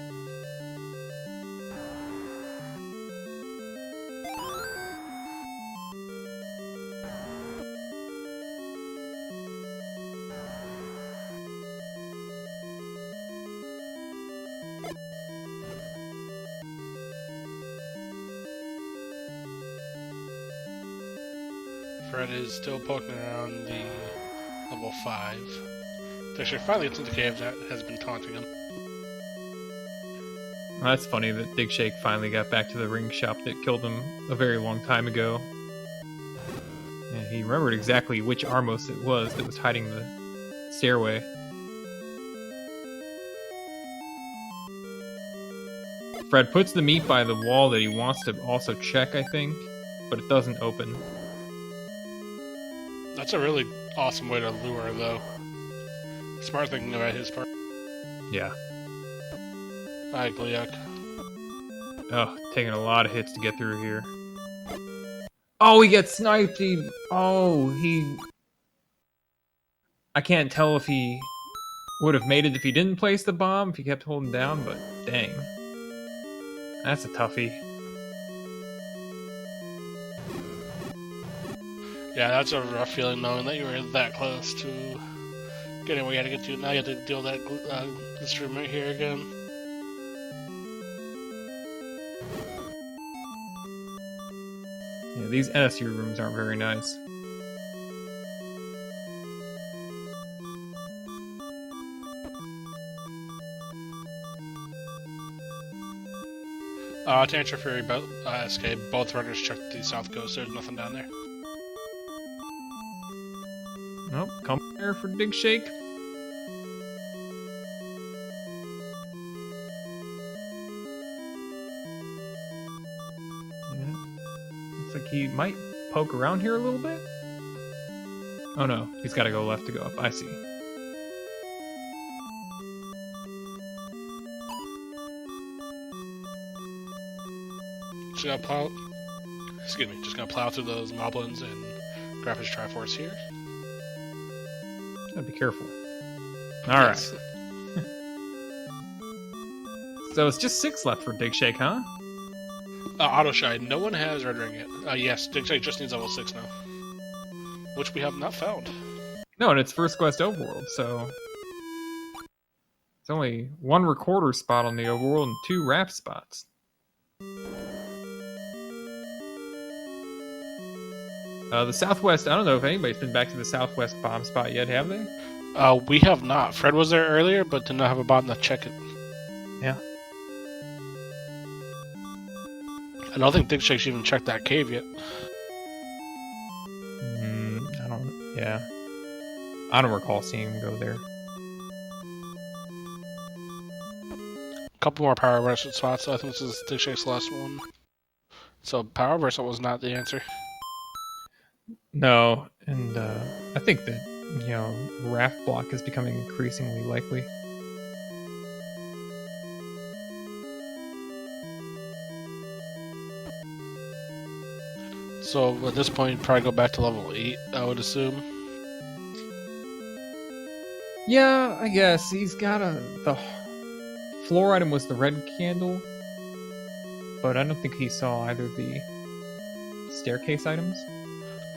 Fred is still poking around the level 5. Digshake finally gets into the cave that has been taunting him. Well, that's funny that Digshake finally got back to the ring shop that killed him a very long time ago. And he remembered exactly which Armos it was that was hiding the stairway. Fred puts the meat by the wall that he wants to also check, I think, but it doesn't open. That's a really awesome way to lure, though. Smart thinking about his part. Yeah. Hi, Gliok. Oh, taking a lot of hits to get through here. Oh, he gets sniped. I can't tell if he would have made it if he didn't place the bomb, if he kept holding down, but dang. That's a toughie. Yeah, that's a rough feeling knowing that you were that close to getting where you had to get to. Now you have to deal with that instrument here again. Yeah, these NSU rooms aren't very nice. To answer for your SK, both runners checked the south coast. There's nothing down there. Nope, come here for Digshake. Yeah. Looks like he might poke around here a little bit. Oh no, he's got to go left to go up. I see. Just gonna plow. Excuse me. Just gonna plow through those moblins and grab his Triforce here. Gotta be careful. All right. So it's just 6 left for Digshake, huh? Auto shy. No one has Red Ring yet. Yes, Digshake just needs level 6 now, which we have not found. No, and it's first quest overworld, so it's only 1 recorder spot on the overworld and 2 raft spots. The southwest, I don't know if anybody's been back to the southwest bomb spot yet, have they? We have not. Fred was there earlier, but did not have a bot to check it. Yeah. I don't think Digshake's even checked that cave yet. I don't recall seeing him go there. A couple more power burst spots. So I think this is Digshake's last one. So power burst was not the answer. No, and I think that, raft block is becoming increasingly likely. So at this point, probably go back to level 8, I would assume. Yeah, I guess. He's got the floor item was the red candle, but I don't think he saw either the staircase items.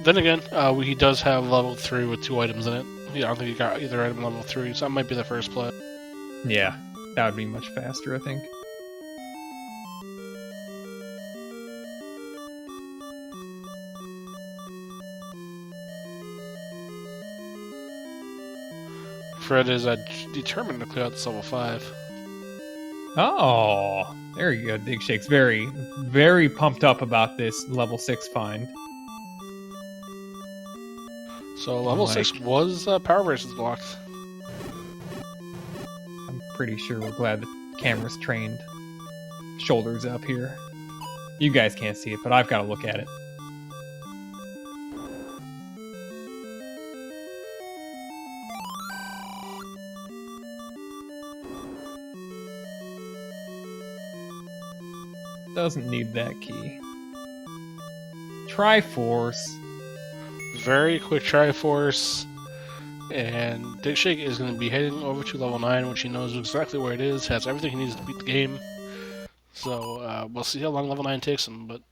Then again, he does have level 3 with 2 items in it. Yeah, I don't think he got either item level 3, so that might be the first play. Yeah, that would be much faster, I think. Fred is determined to clear out this level 5. Oh, there you go. Digshake's very, very pumped up about this level 6 find. So level 6 was power versus blocked. I'm pretty sure we're glad the camera's trained. Shoulders up here. You guys can't see it, but I've got to look at it. Doesn't need that key. Triforce. Very quick Triforce. And Digshake is going to be heading over to level 9, which he knows exactly where it is, has everything he needs to beat the game. So we'll see how long level 9 takes him, but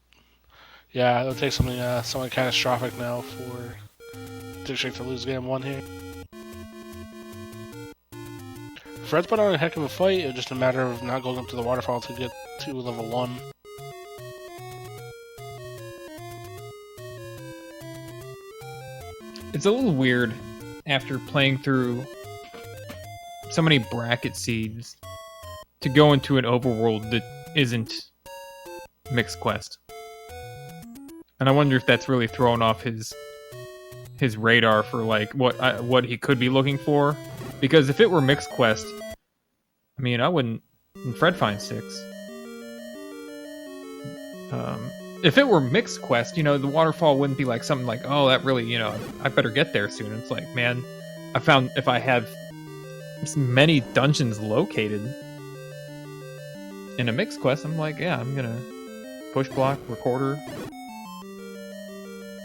yeah, it'll take something somewhat catastrophic now for Digshake to lose game 1 here. Fred's put on a heck of a fight, it's just a matter of not going up to the waterfall to get to level 1. It's a little weird after playing through so many bracket seeds to go into an overworld that isn't Mixed Quest. And I wonder if that's really thrown off his radar for like what he could be looking for. Because if it were Mixed Quest, I mean, I wouldn't. Fred finds 6. If it were Mixed Quest, you know, the waterfall wouldn't be like something like, oh, that really, you know, I better get there soon. It's like, man, I found if I have many dungeons located in a Mixed Quest, I'm like, yeah, I'm gonna push block, recorder.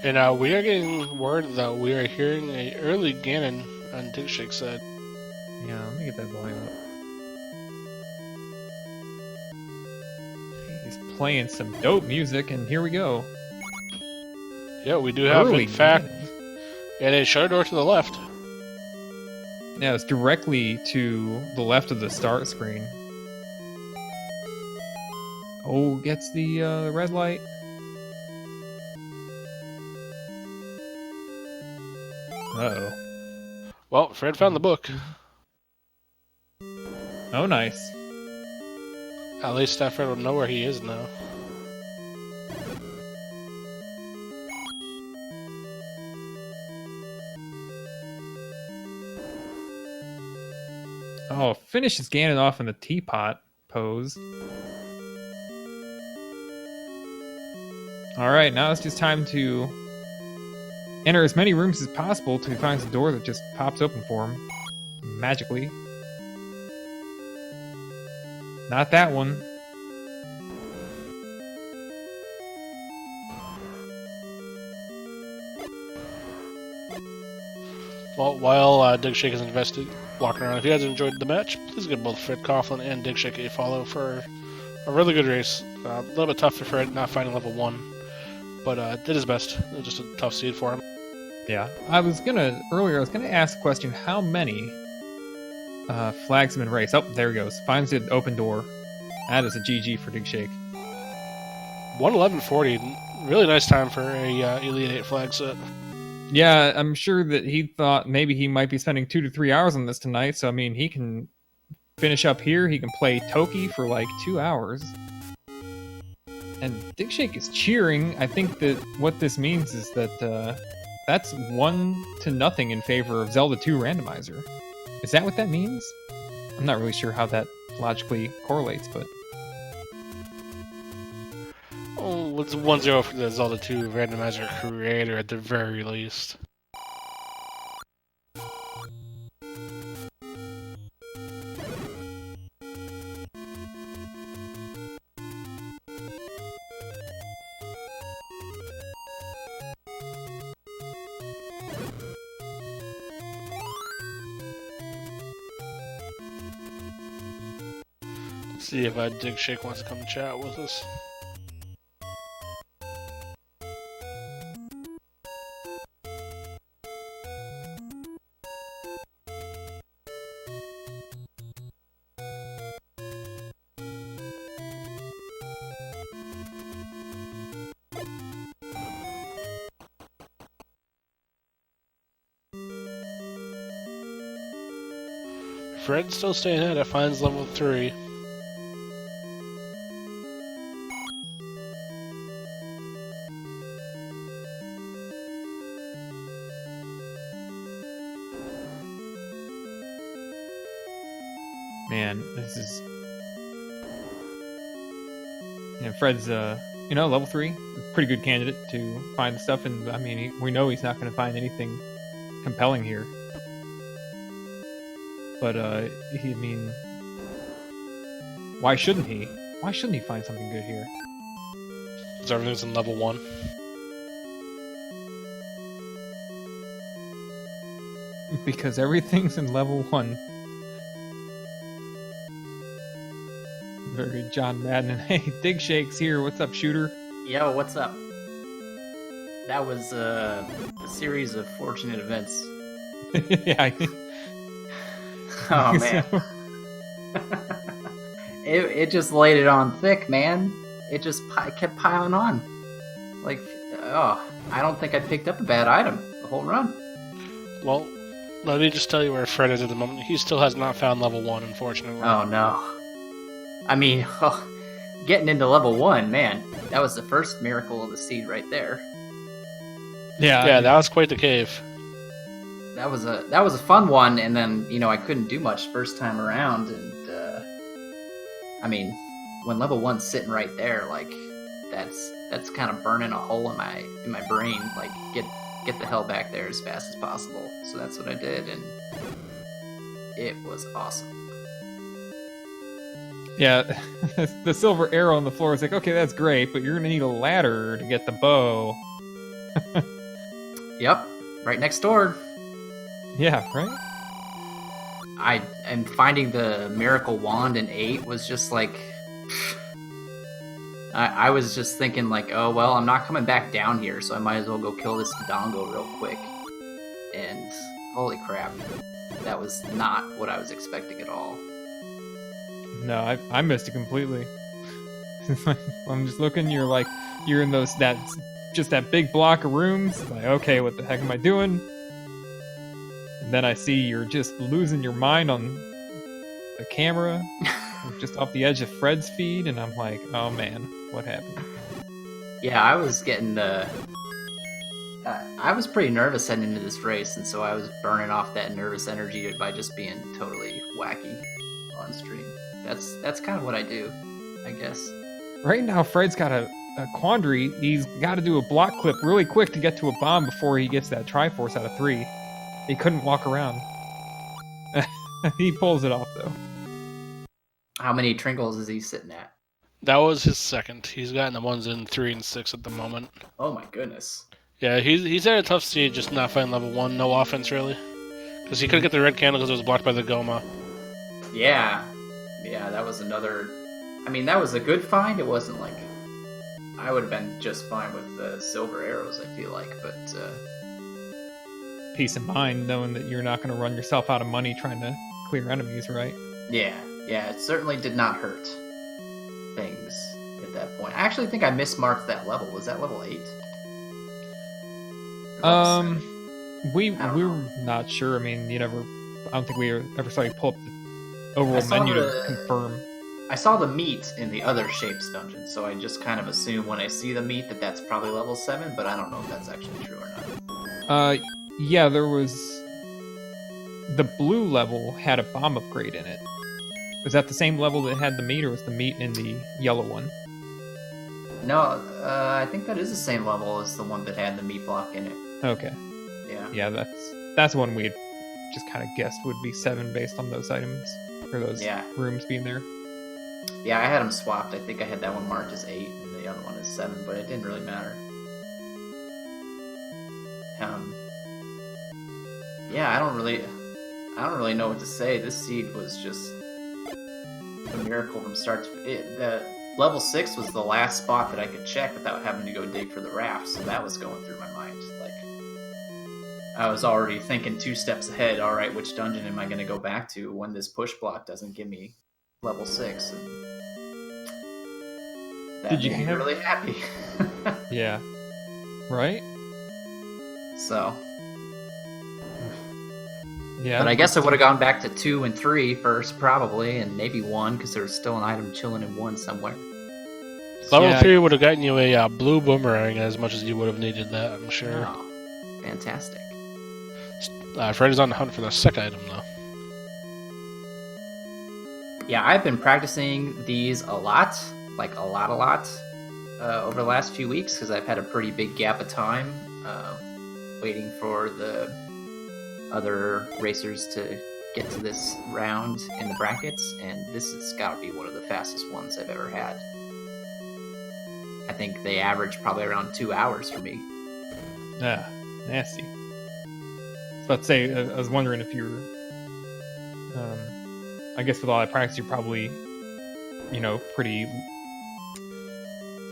And we are getting word, though, we are hearing a early Ganon on Digshake's side. Yeah, let me get that volume up. He's playing some dope music, and here we go. Yeah, we do have, Early in fact, Ganon. and a shutter door to the left. Yeah, it's directly to the left of the start screen. Oh, gets the red light. Uh-oh. Well, Fred found the book. Oh, nice. At least Fred will know where he is now. Oh, finishes Ganon off in the teapot pose. Alright, now it's just time to enter as many rooms as possible till he finds a door that just pops open for him. Magically. Not that one. Well, while Digshake is invested, walking around, if you guys enjoyed the match, please give both Fred Coughlin and Digshake a follow for a really good race. A little bit tough for Fred not finding level 1, but did his best. It was just a tough seed for him. Yeah. I was gonna ask the question, how many flags have been raised? Oh, there he goes. Finds an open door. That is a GG for Digshake. 1:11:40. Really nice time for a Elite 8 flag set. Yeah, I'm sure that he thought maybe he might be spending 2 to 3 hours on this tonight. So, I mean, he can finish up here. He can play Toki for like 2 hours. And Digshake is cheering. I think that what this means is that that's 1-0 in favor of Zelda 2 Randomizer. Is that what that means? I'm not really sure how that logically correlates, but... Oh, it's 1-0 for the Zelda 2 Randomizer creator at the very least. Let's see if Digshake wants to come chat with us. Fred's still staying ahead at finds level 3. Man, this is... You know, Fred's, level 3. Pretty good candidate to find stuff, and I mean, we know he's not going to find anything compelling here. But, why shouldn't he? Why shouldn't he find something good here? Because everything's in level 1. Because everything's in level 1. Very good, John Madden. Hey, Digshake's here. What's up, shooter? Yo, what's up? That was a series of fortunate events. Yeah, I think. Oh man, it just laid it on thick, man. It just kept piling on. Like, oh, I don't think I picked up a bad item the whole run. Well, let me just tell you where Fred is at the moment. He still has not found level 1, unfortunately. Oh no. I mean, getting into level 1, man, that was the first miracle of the seed right there. Yeah, that was quite the cave. That was a fun one, and then I couldn't do much first time around, and I mean, when level 1's sitting right there, like that's kind of burning a hole in my brain. Like get the hell back there as fast as possible. So that's what I did, and it was awesome. Yeah, the silver arrow on the floor is like, okay, that's great, but you're gonna need a ladder to get the bow. Yep, right next door. Yeah, right? And finding the miracle wand in 8 was just like, I was just thinking like, oh well, I'm not coming back down here, so I might as well go kill this Dongo real quick. And holy crap, that was not what I was expecting at all. No, I missed it completely. I'm just looking. You're in that big block of rooms. Like, okay, what the heck am I doing? And then I see you're just losing your mind on the camera, just off the edge of Fred's feed, and I'm like, oh man, what happened? Yeah, I was getting I was pretty nervous heading into this race, and so I was burning off that nervous energy by just being totally wacky on stream. That's kind of what I do, I guess. Right now, Fred's got a quandary. He's got to do a block clip really quick to get to a bomb before he gets that Triforce out of 3. He couldn't walk around. He pulls it off, though. How many trinkles is he sitting at? That was his second. He's gotten the ones in 3 and 6 at the moment. Oh my goodness. Yeah, he's at a tough stage, just not finding level 1. No offense, really. Because he couldn't get the red candle because it was blocked by the Goma. Yeah, that was another... I mean, that was a good find. It wasn't like... I would have been just fine with the silver arrows, I feel like, but... Peace of mind knowing that you're not going to run yourself out of money trying to clear enemies, right? Yeah, it certainly did not hurt things at that point. I actually think I mismarked that level. Was that level 8? We were not sure. I mean, I don't think we ever saw you pull up the overall menu to confirm. I saw the meat in the other shapes dungeon, so I just kind of assume when I see the meat that's probably level 7, but I don't know if that's actually true or not. Yeah, there was... The blue level had a bomb upgrade in it. Was that the same level that had the meat, or was the meat in the yellow one? No, I think that is the same level as the one that had the meat block in it. Okay. Yeah. Yeah, that's one we just kind of guessed would be 7 based on those items, or those rooms being there. Yeah, I had them swapped. I think I had that one marked as 8 and the other one as 7, but it didn't really matter. Yeah, I don't really know what to say. This seed was just a miracle from start to the level 6 was the last spot that I could check without having to go dig for the raft, so that was going through my mind. Like, I was already thinking 2 steps ahead. All right, which dungeon am I going to go back to when this push block doesn't give me level 6? And that made me really happy. Yeah. Right? So... Yeah, but I guess I would have gone back to 2 and 3 first, probably, and maybe 1, because there's still an item chilling in 1 somewhere. Level 3 would have gotten you a blue boomerang as much as you would have needed that, I'm sure. Oh, fantastic. Fred is on the hunt for the second item, though. Yeah, I've been practicing these a lot, like a lot, over the last few weeks, because I've had a pretty big gap of time waiting for the other racers to get to this round in the brackets, and this has got to be one of the fastest ones I've ever had. I think they average probably around 2 hours for me. Ah, nasty. I was about to say, I was wondering if you're, I guess with all that practice, you're probably, pretty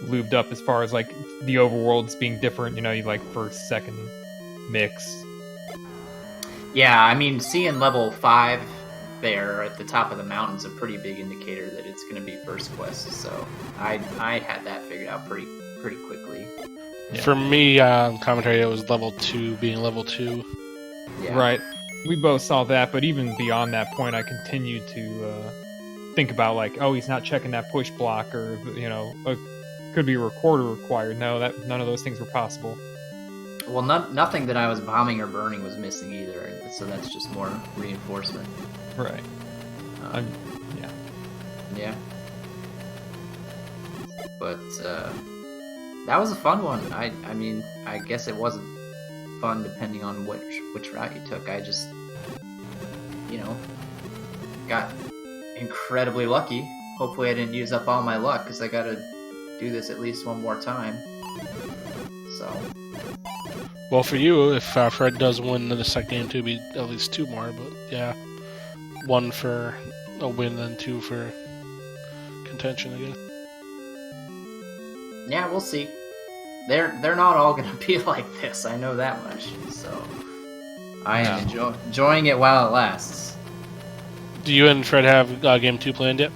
lubed up as far as like the overworlds being different. You like first, second mix. Yeah, I mean, seeing level 5 there at the top of the mountain is a pretty big indicator that it's going to be first quest. So I had that figured out pretty quickly. Yeah. For me, commentary, it was level 2 being level 2. Yeah. Right. We both saw that, but even beyond that point, I continued to think about like, oh, he's not checking that push block, or could be a recorder required. No, none of those things were possible. Well, nothing that I was bombing or burning was missing either, so that's just more reinforcement. Right. Yeah. Yeah. But that was a fun one. I mean, I guess it wasn't fun depending on which route you took. I just, got incredibly lucky. Hopefully I didn't use up all my luck, because I got to do this at least one more time. So... Well, for you, if Fred does win the second game, too, be at least 2 more. But yeah, 1 for a win and 2 for contention, I guess. Yeah, we'll see. They're not all gonna be like this. I know that much. So I am enjoying it while it lasts. Do you and Fred have game 2 planned yet?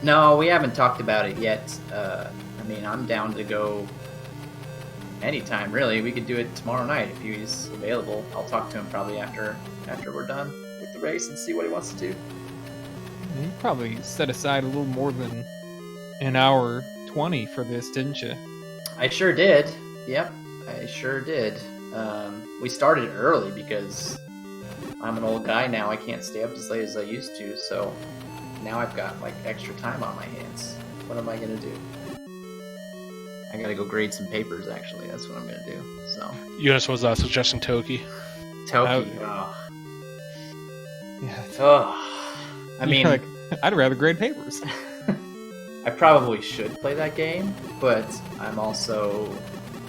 No, we haven't talked about it yet. I mean, I'm down to go anytime, really. We could do it tomorrow night if he's available. I'll talk to him probably after we're done with the race and see what he wants to do. You probably set aside a little more than an hour 20 for this, didn't you? I sure did. Yep, I sure did. We started early because I'm an old guy now. I can't stay up as late as I used to, so now I've got like extra time on my hands. What am I gonna do? I gotta go grade some papers, actually. That's what I'm gonna do. So Eunice was suggesting Toki. Toki. Yeah. Oh. I mean, like, I'd rather grade papers. I probably should play that game, but I'm also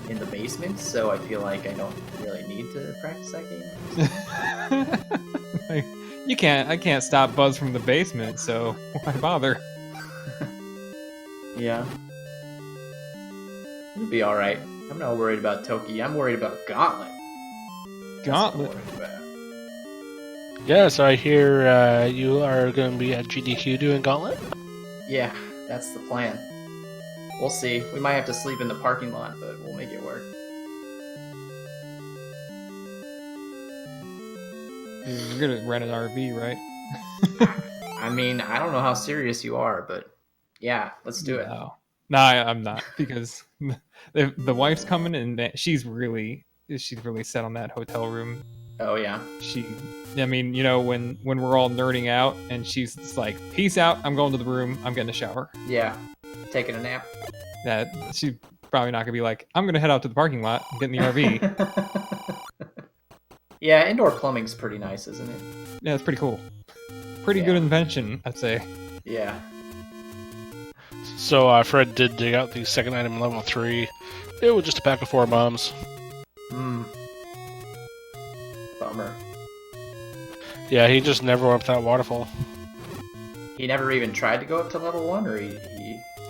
in the basement, so I feel like I don't really need to practice that game. I can't stop Buzz from the basement, so why bother? Yeah. It'll be alright. I'm not worried about Toki. I'm worried about Gauntlet. Gauntlet? Yeah, so I hear you are going to be at GDQ doing Gauntlet? Yeah, that's the plan. We'll see. We might have to sleep in the parking lot, but we'll make it work. You're gonna rent an RV, right? I mean, I don't know how serious you are, but yeah, let's do it. No, I'm not, because the wife's coming, and she's really set on that hotel room. Oh yeah. I mean, when we're all nerding out, and she's just like, "Peace out. I'm going to the room. I'm getting a shower." Yeah, taking a nap. That she's probably not gonna be like, "I'm gonna head out to the parking lot and get in the RV." Yeah, indoor plumbing's pretty nice, isn't it? Yeah, it's pretty cool. Pretty good invention, I'd say. Yeah. So Fred did dig out the second item in level 3. It was just a pack of 4 bombs. Bummer. Yeah, he just never went up that waterfall. He never even tried to go up to level 1, or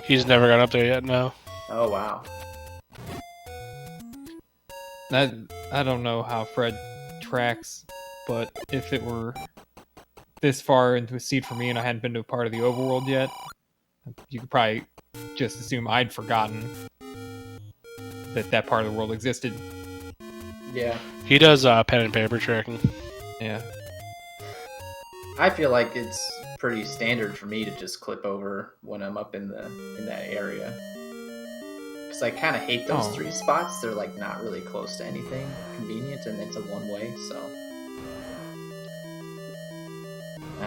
He's never gone up there yet, no. Oh, wow. I don't know how Fred tracks, but if it were this far into a seed for me and I hadn't been to a part of the overworld yet, you could probably just assume I'd forgotten that part of the world existed. Yeah. He does pen and paper tracking. Yeah. I feel like it's pretty standard for me to just clip over when I'm up in that area. Because I kind of hate those 3 spots. They're like not really close to anything convenient, and it's a one-way, so...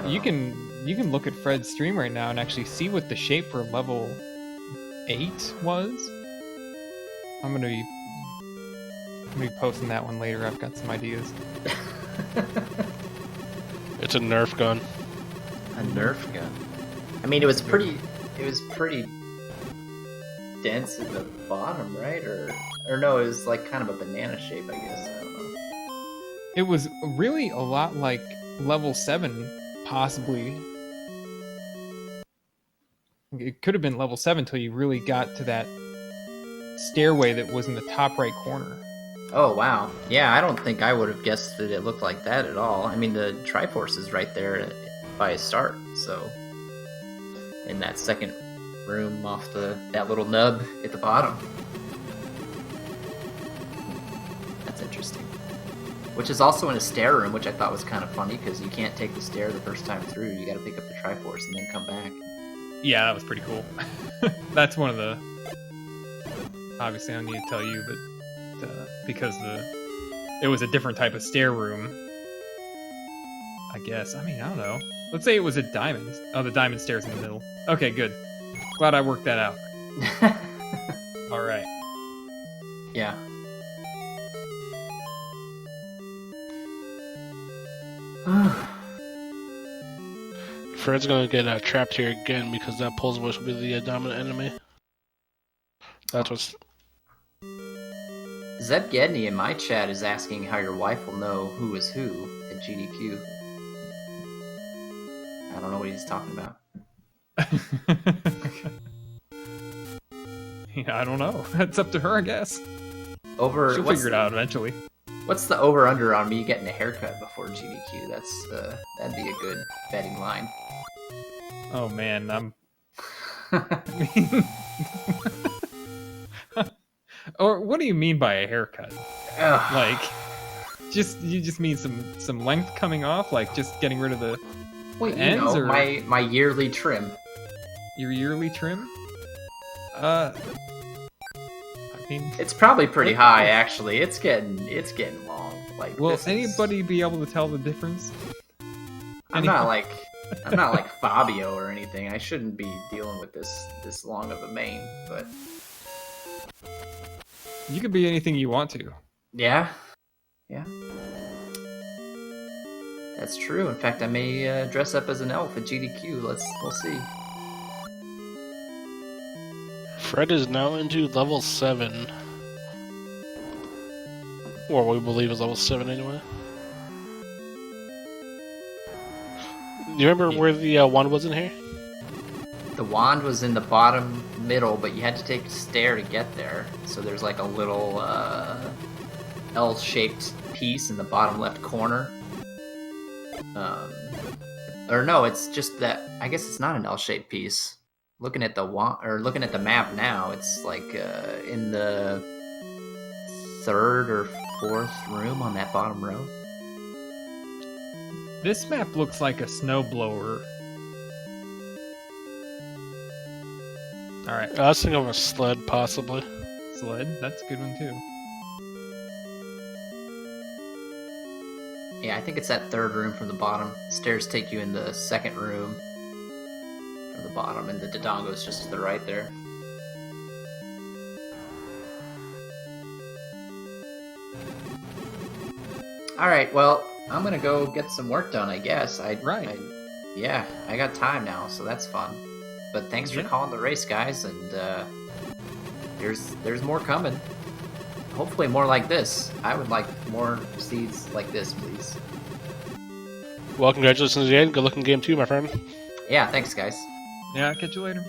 You can look at Fred's stream right now and actually see what the shape for level 8 was. I'm gonna be posting that one later. I've got some ideas. It's a Nerf gun. A Nerf gun. I mean, it was pretty dense at the bottom, right? Or no, it was like kind of a banana shape, I guess. I don't know. It was really a lot like level 7, possibly. It could have been level 7 until you really got to that stairway that was in the top right corner. Oh, wow. Yeah, I don't think I would have guessed that it looked like that at all. I mean, the Triforce is right there by a start, so... in that second room off that little nub at the bottom. That's interesting. Which is also in a stair room, which I thought was kind of funny, because you can't take the stair the first time through. You gotta pick up the Triforce and then come back. Yeah, that was pretty cool. That's one of the... Obviously, I don't need to tell you, but because it was a different type of stair room, I guess. I mean, I don't know. Let's say it was a diamond. Oh, the diamond stairs in the middle. Okay, good. Glad I worked that out. All right. Yeah. Fred's gonna get trapped here again because that pulse voice will be the dominant enemy. That's what's... Zeb Gedney in my chat is asking how your wife will know who is who at GDQ. I don't know what he's talking about. Yeah, I don't know. That's up to her, I guess. She'll figure it out eventually. What's the over/under on me getting a haircut before GDQ? That'd be a good betting line. Oh man, Or what do you mean by a haircut? Ugh. Like, you just mean some length coming off, like just getting rid of the ends, or my yearly trim. Your yearly trim? I mean, it's probably pretty high actually. It's getting long. Like, will anybody be able to tell the difference? I'm not like Fabio or anything. I shouldn't be dealing with this long of a mane, but you could be anything you want to. Yeah. That's true. In fact, I may dress up as an elf at GDQ. We'll see. Fred is now into level 7. Or we believe is level 7 anyway. Do you remember where the wand was in here? The wand was in the bottom middle, but you had to take a stair to get there. So there's like a little L-shaped piece in the bottom left corner. Or no, it's just that. I guess it's not an L-shaped piece. Looking at the looking at the map now, it's like in the 3rd or 4th room on that bottom row. This map looks like a snowblower. All right. I was thinking of a sled, possibly. Sled? That's a good one too. Yeah, I think it's that 3rd room from the bottom. Stairs take you in the 2nd room from the bottom, and the Dodongo is just to the right there. All right, well, I'm gonna go get some work done, I guess. Yeah, I got time now, so that's fun. But thanks for calling the race, guys, and there's more coming. Hopefully more like this. I would like more seeds like this, please. Well, congratulations again. Good looking game too, my friend. Yeah, thanks, guys. Yeah, catch you later.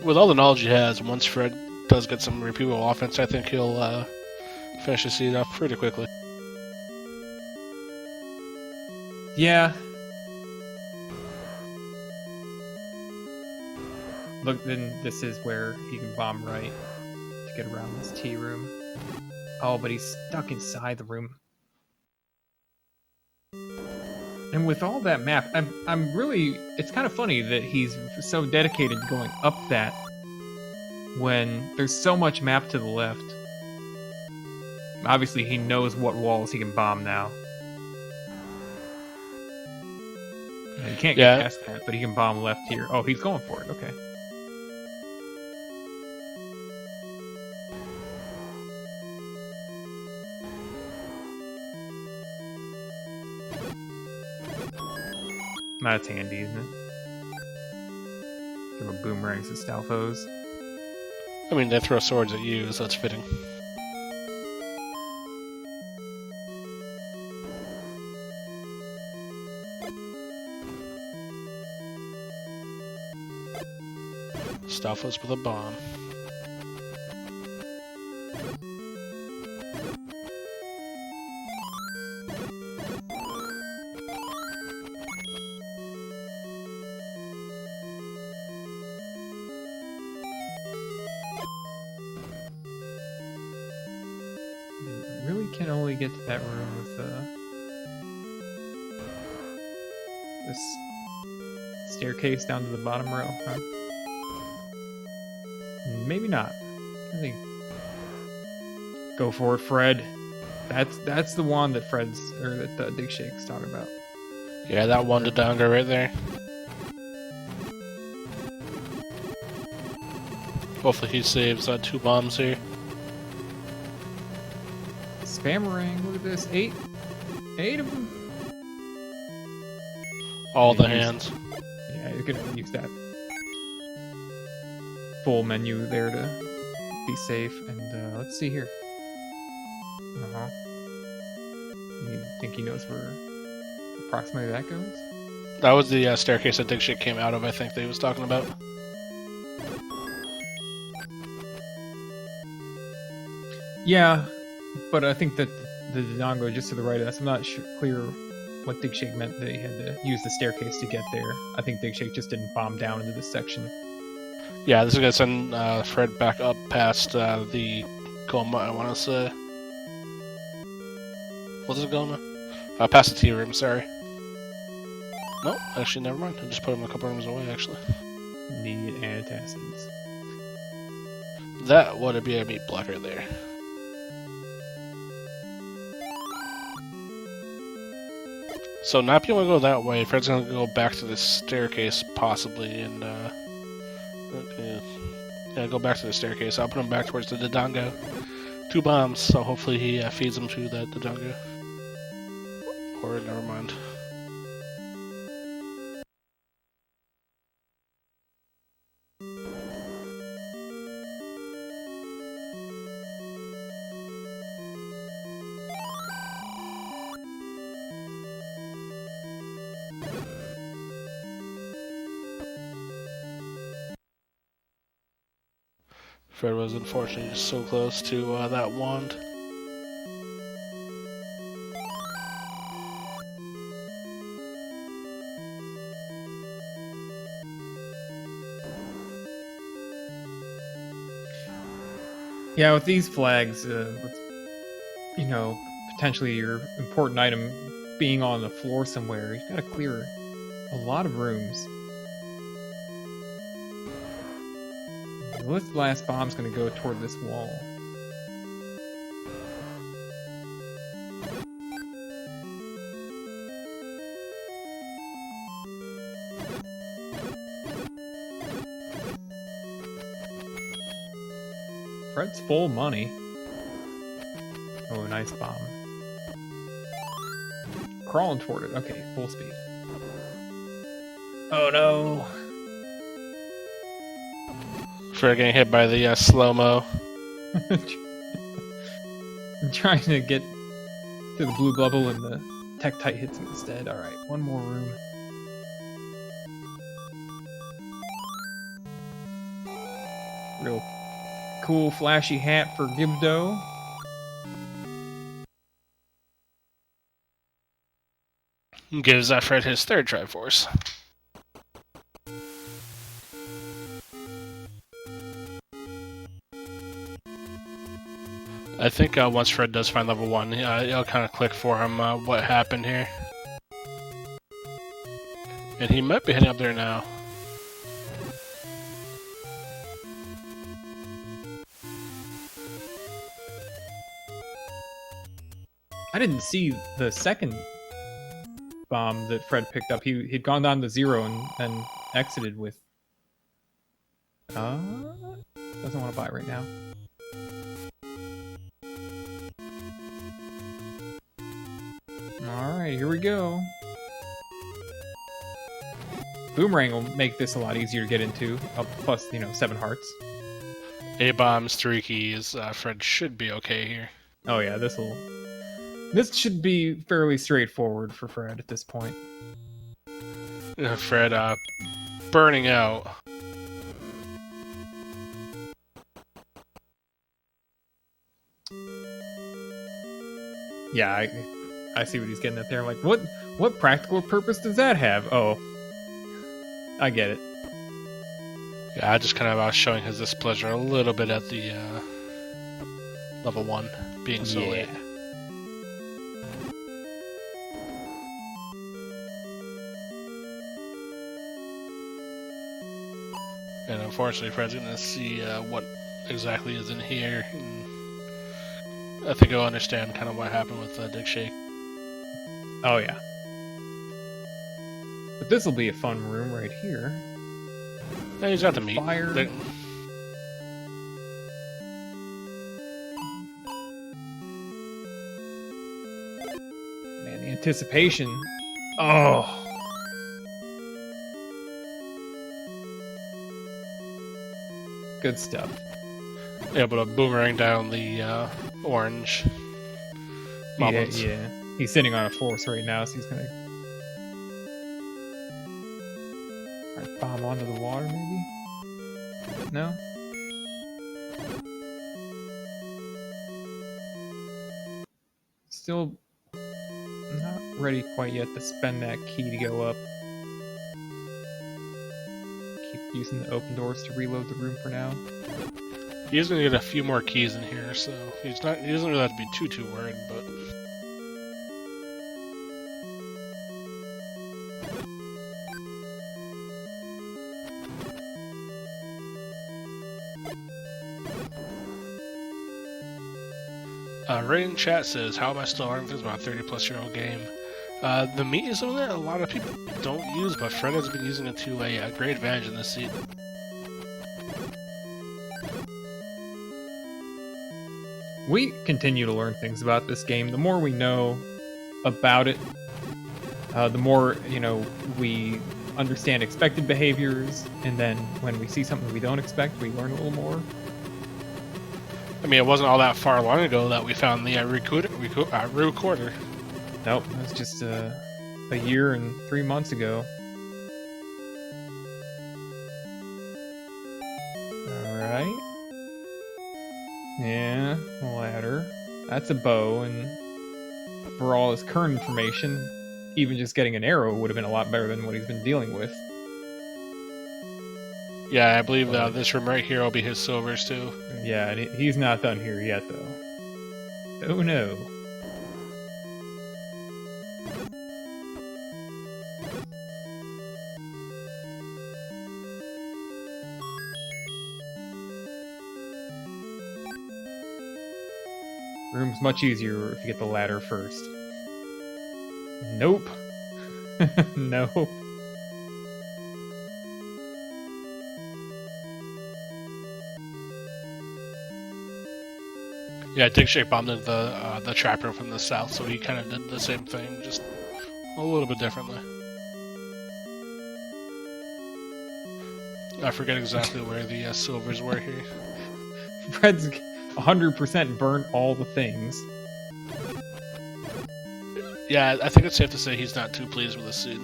With all the knowledge he has, once Fred does get some repeatable offense, I think he'll finish the seed off pretty quickly. Yeah. Look, then this is where he can bomb right to get around this T room. Oh, but he's stuck inside the room. And with all that map, I'm really... It's kind of funny that he's so dedicated to going up that when there's so much map to the left. Obviously, he knows what walls he can bomb now. You can't get Yeah. past that, but he can bomb left here. Oh, he's going for it. Okay. That's handy, isn't it? Give a boomerangs and Stalfos. I mean, they throw swords at you, so that's fitting. Stalfos with a bomb. You really can only get to that room with this staircase down to the bottom row, huh? Maybe not. I think. Go for it, Fred. That's the one that that Digshake's talking about. Yeah, that one to Donga right there. Hopefully he saves 2 bombs here. Spammerang, look at this. 8 of them. All the Use- hands. Yeah, you can use that full menu there to be safe. And let's see here. You think he knows where approximately that goes? That was the staircase that Digshake came out of, I think, that he was talking about. Yeah, but I think that the Dodongo just to the right of us, I'm not clear what Digshake meant that he had to use the staircase to get there. I think Digshake just didn't bomb down into this section. Yeah, this is going to send Fred back up past the Goma, I want to say. Was it Goma? Past the tea room, sorry. No, actually, never mind. I just put him a couple rooms away, actually. Need antacids. That would be a meat blocker there. So Nappy will go that way. Fred's gonna go back to the staircase, possibly, and go back to the staircase. I'll put him back towards the Dodongo. 2 bombs, so hopefully he feeds them to the Dodongo. Or never mind. Fred was unfortunately just so close to that wand. Yeah, with these flags, potentially your important item being on the floor somewhere, you've got to clear a lot of rooms. This last bomb's going to go toward this wall. Fred's full money. Oh, nice bomb. Crawling toward it. Okay, full speed. Oh no. Fred getting hit by the slow-mo. I'm trying to get to the blue bubble and the Tektite hits him instead. Alright, one more room. Real cool flashy hat for Gibdo. Gives Fred his 3rd Triforce. I think once Fred does find level 1, it'll kind of click for him what happened here. And he might be heading up there now. I didn't see the second bomb that Fred picked up. He'd gone down to 0 and then exited with. Doesn't want to buy right now. All right, here we go. Boomerang will make this a lot easier to get into. Plus, 7 hearts. A bombs, 3 keys. Fred should be okay here. Oh yeah, this should be fairly straightforward for Fred at this point. Fred burning out. Yeah, I see what he's getting at there. I'm like, what practical purpose does that have? Oh, I get it. Yeah, I just kind of showing his displeasure a little bit at the level 1 being so late. And unfortunately, Fred's going to see what exactly is in here. And I think he'll understand kind of what happened with digshake. Oh, yeah. But this will be a fun room right here. Yeah, he's got the meat. Fire. Man, the anticipation. Oh. Good stuff. Able to boomerang down the orange. Yeah. He's sitting on a force right now, so he's gonna bomb onto the water, maybe? No? Still not ready quite yet to spend that key to go up. Keep using the open doors to reload the room for now. He's gonna get a few more keys in here, so he doesn't really have to be too worried, but Ray in chat says, how am I still learning this about a 30-plus-year-old game? The meat is something that a lot of people don't use, but Fred has been using it to a great advantage in this seed. We continue to learn things about this game. The more we know about it, the more, we understand expected behaviors, and then when we see something we don't expect, we learn a little more. I mean, it wasn't all that far long ago that we found the recorder. Nope, it was just a year and 3 months ago. Alright. Yeah, ladder. That's a bow, and for all his current information, even just getting an arrow would have been a lot better than what he's been dealing with. Yeah, I believe this room right here will be his silvers too. Yeah, and he's not done here yet, though. Oh no. Room's much easier if you get the ladder first. Nope. Nope. Yeah, digshake bombed into the trap room from the south, so he kind of did the same thing, just a little bit differently. I forget exactly where the silvers were here. Fred's 100% burnt all the things. Yeah, I think it's safe to say he's not too pleased with the seed.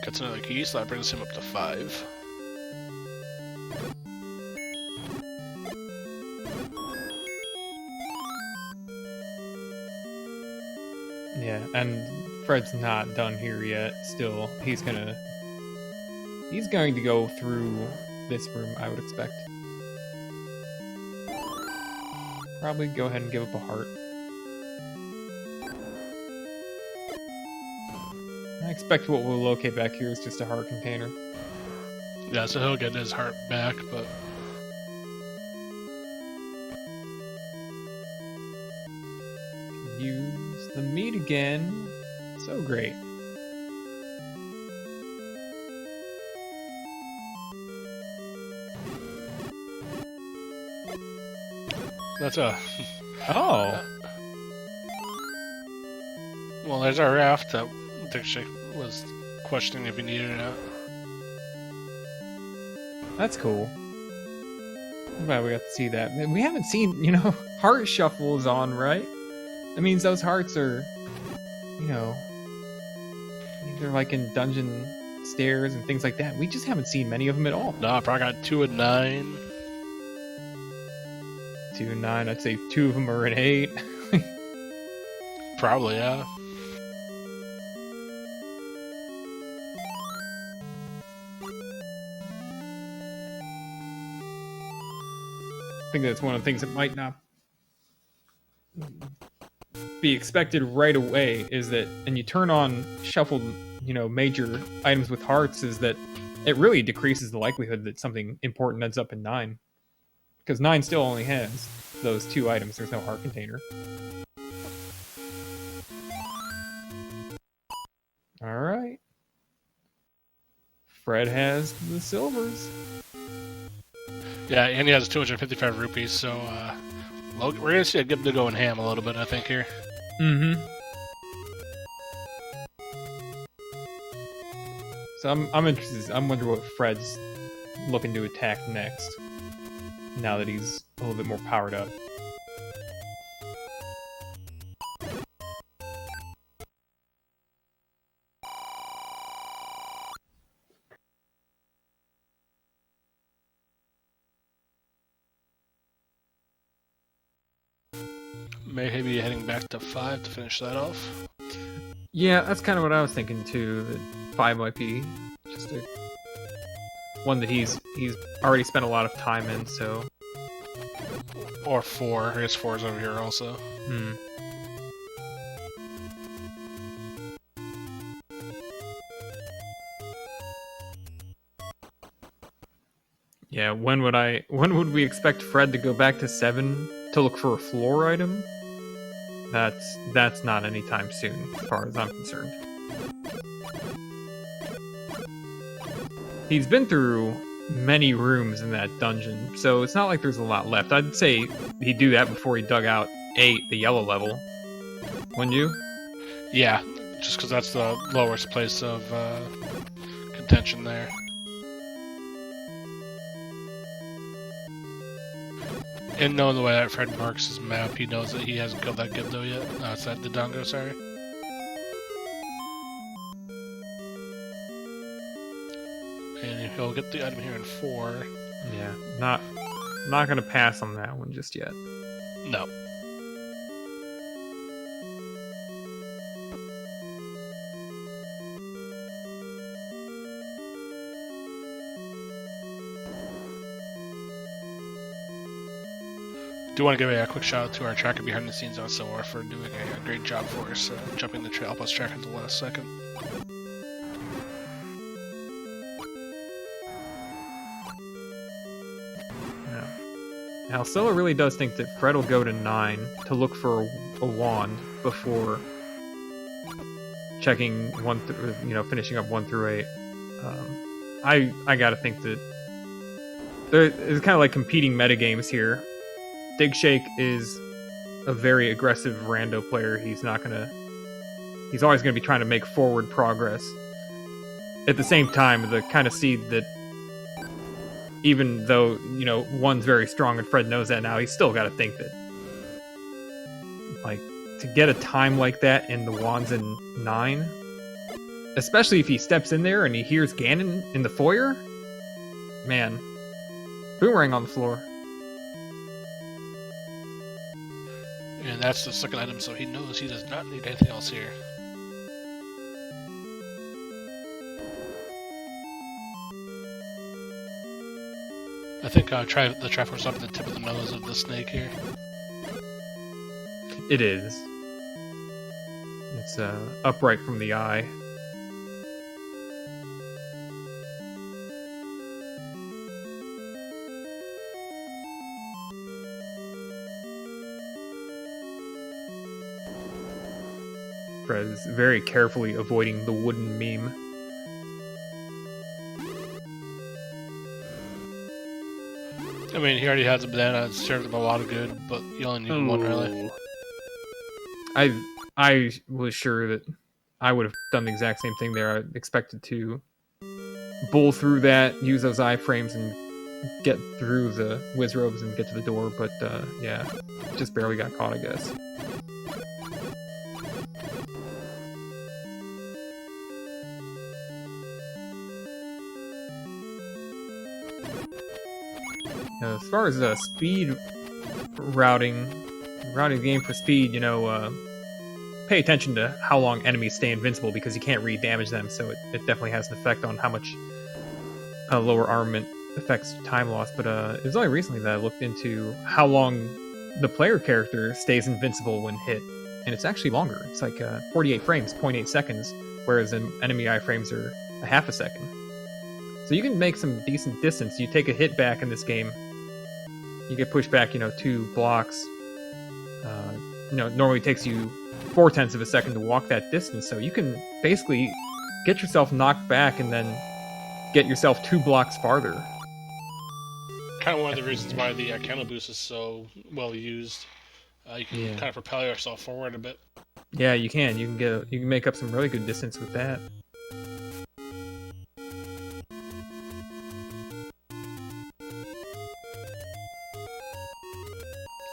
Gets another key, so that brings him up to 5. Yeah, and Fred's not done here yet. Still, he's going to go through this room, I would expect. Probably go ahead and give up a heart. I expect what we'll locate back here is just a heart container. Yeah, so he'll get his heart back, but Use the meat again. So great. that's a... Oh, Well, there's our raft that digshake was questioning if he needed it out. that's cool. I'm glad we got to see that. We haven't seen, heart shuffles on, right? That means those hearts are, they're like in dungeon stairs and things like that. We just haven't seen many of them at all. No, I probably got 2 and 9. 2 and 9, I'd say 2 of them are in 8. Probably, yeah. I think that's one of the things that might not be expected right away is that, and you turn on shuffled, major items with hearts, is that it really decreases the likelihood that something important ends up in 9. Because 9 still only has those 2 items. There's no heart container. Alright. Fred has the silvers. Yeah, and he has 255 rupees, so we're gonna see a Gibda going ham a little bit, I think, here. Mm-hmm. So I'm interested. I'm wondering what Fred's looking to attack next. Now that he's a little bit more powered up. May be heading back to 5 to finish that off. Yeah, that's kind of what I was thinking too. That 5 might be just a one that he's already spent a lot of time in. So, Or 4. I guess 4 is over here also. Yeah, when would we expect Fred to go back to 7 to look for a floor item? That's not anytime soon, as far as I'm concerned. He's been through many rooms in that dungeon, so it's not like there's a lot left. I'd say he'd do that before he dug out 8, the yellow level. Wouldn't you? Yeah, just because that's the lowest place of contention there. And knowing the way that Fred marks his map, he knows that he hasn't killed that Gibdo yet. It's that the Dongo, sorry. And he'll get the item here in 4. Yeah, not gonna pass on that one just yet. No. Do want to give a quick shout out to our tracker behind the scenes on Silver for doing a great job for us, jumping the trail, help us track at the last second. Yeah. Now, Scylla really does think that Fred will go to 9 to look for a wand before checking 1 through, finishing up 1 through 8. I gotta think that there's kind of like competing metagames here. Digshake is a very aggressive rando player. He's always gonna be trying to make forward progress. At the same time, the kind of seed that, even though, 1's very strong and Fred knows that now, he's still got to think that, like, to get a time like that in the wands in 9, especially if he steps in there and he hears Ganon in the foyer, man, boomerang on the floor. And that's the second item, so he knows he does not need anything else here. I think the Triforce up at the tip of the nose of the snake here. It is. It's upright from the eye. Fred is very carefully avoiding the wooden meme. I mean, he already has a banana. It served him a lot of good, but you only need one, really. I was sure that I would have done the exact same thing there. I expected to bull through that, use those iframes, and get through the whiz robes and get to the door, but yeah, just barely got caught, I guess. As far as speed routing the game for speed, you know, pay attention to how long enemies stay invincible because you can't re-damage them, so it definitely has an effect on how much lower armament affects time loss. But it was only recently that I looked into how long the player character stays invincible when hit, and it's actually longer. It's like 48 frames, 0.8 seconds, whereas the enemy iframes are a half a second. So you can make some decent distance. You take a hit back in this game, you get pushed back, 2 blocks. Normally takes you 0.4 of a second to walk that distance, so you can basically get yourself knocked back and then get yourself 2 blocks farther. Kind of one of the reasons why the counter boost is so well used. You can kind of propel yourself forward a bit. Yeah, you can. You can make up some really good distance with that.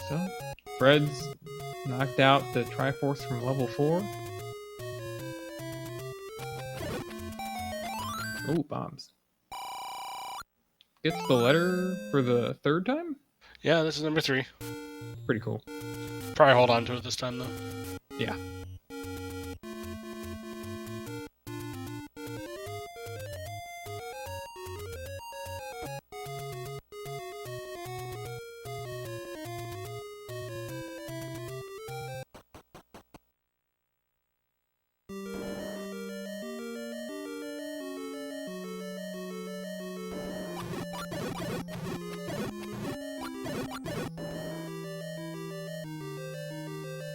So, Fred's knocked out the Triforce from level 4. Oh, bombs. Gets the letter for the 3rd time? Yeah, this is number 3. Pretty cool. Probably hold on to it this time, though. Yeah.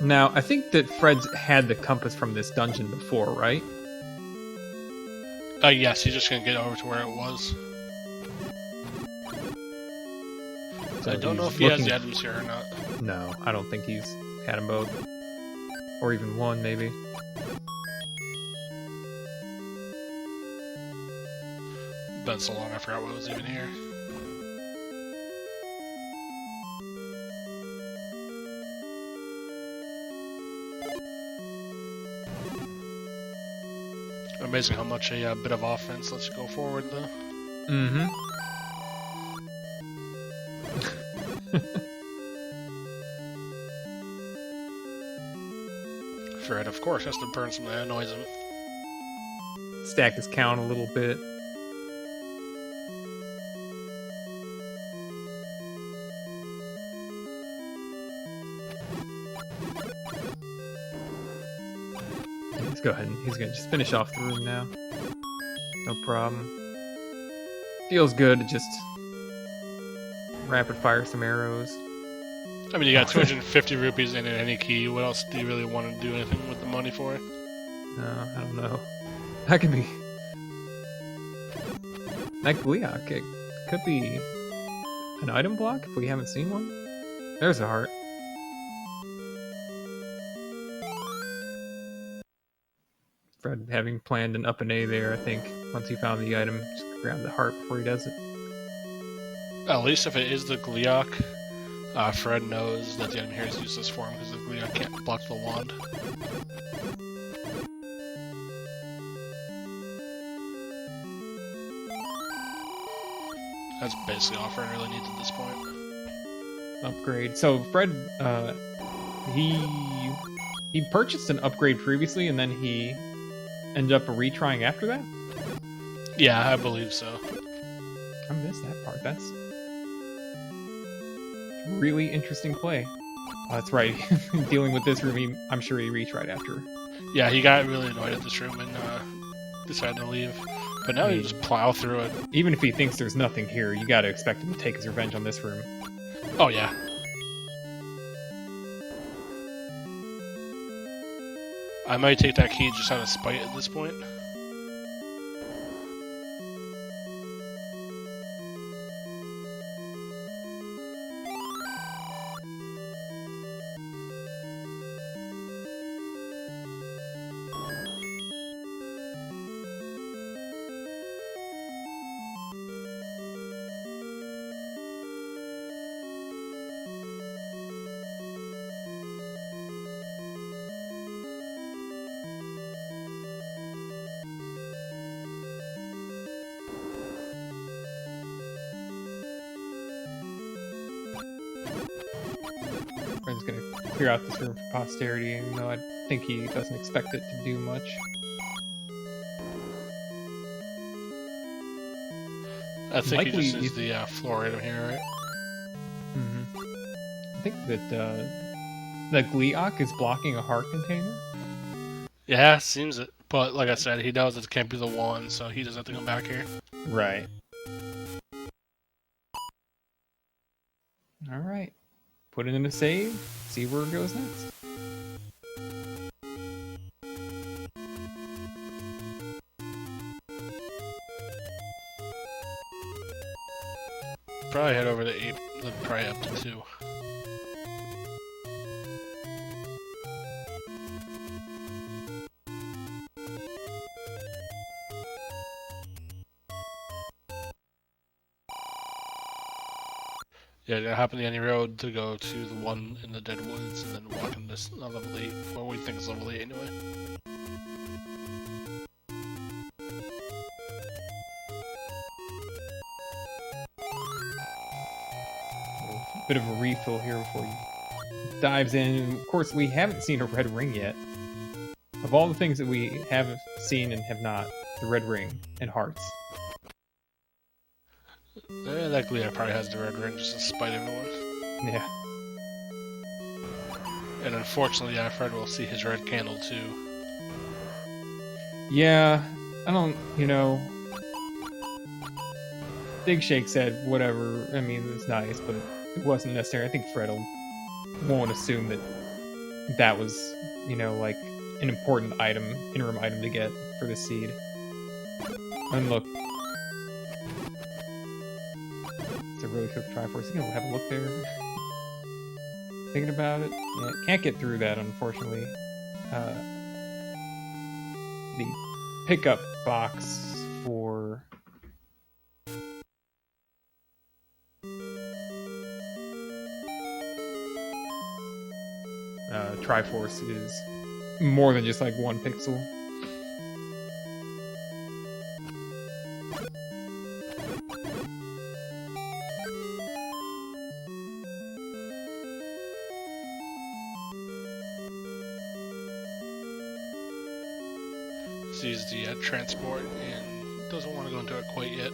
Now, I think that Fred's had the compass from this dungeon before, right? Yes, he's just gonna get over to where it was. So I don't know if he has the items here or not. No, I don't think he's had them both. Or even one, maybe. Been so long, I forgot what was even here. Amazing how much a bit of offense lets you go forward, though. Mm-hmm. Fred, of course, has to burn something that annoys him. Stack his count a little bit. Let's go ahead and he's gonna just finish off the room now. No problem. Feels good to just rapid fire some arrows. I mean, you got 250 rupees and any key. What else do you really want to do anything with the money for? No, I don't know. That could be... That Gleeok, it could be an item block if we haven't seen one. There's a heart. Fred having planned an up and A there, I think. Once he found the item, just grab the heart before he does it. At least if it is the Gleeok, Fred knows that the item here is useless for him because the Gleeok can't block the wand. That's basically all Fred really needs at this point. Upgrade. So Fred He purchased an upgrade previously, and then he ended up retrying after that. Yeah, I believe so. I missed that part. That's really interesting play. Oh, that's right. Dealing with this room, I'm sure he retried after. Yeah, he got really annoyed at this room and decided to leave. But now he just plow through it. Even if he thinks there's nothing here, you gotta expect him to take his revenge on this room. Oh, yeah. I might take that key just out of spite at this point. Fred's gonna clear out this room for posterity, even though I think he doesn't expect it to do much. I think Likely, he just uses the floor item here, right? Mm-hmm. I think that the Gleeok is blocking a heart container. Yeah, seems it. But like I said, he knows it can't be the one, so he doesn't have to come back here. Right. All right. Put it in a save. See where it goes next. Probably head over to 8, then probably up to 2. Yeah, gonna hop on the any road to go to the one in the dead woods, and then walk in this level 8, what we think is level 8 anyway. A bit of a refill here before he dives in. Of course, we haven't seen a red ring yet. Of all the things that we have seen and have not, the red ring and hearts. That Gleeok probably has the red ring just to spite everyone. Yeah. And unfortunately, yeah, Fred will see his red candle too. Yeah, I don't, Digshake said whatever. I mean, it's nice, but it wasn't necessary. I think Fred won't assume that was, like an important interim item to get for the seed. And look, it's a really quick Triforce. Have a look there. Thinking about it, yeah, can't get through that, unfortunately. The pickup box for Triforce is more than just like 1 pixel. Sees the transport and doesn't want to go into it quite yet.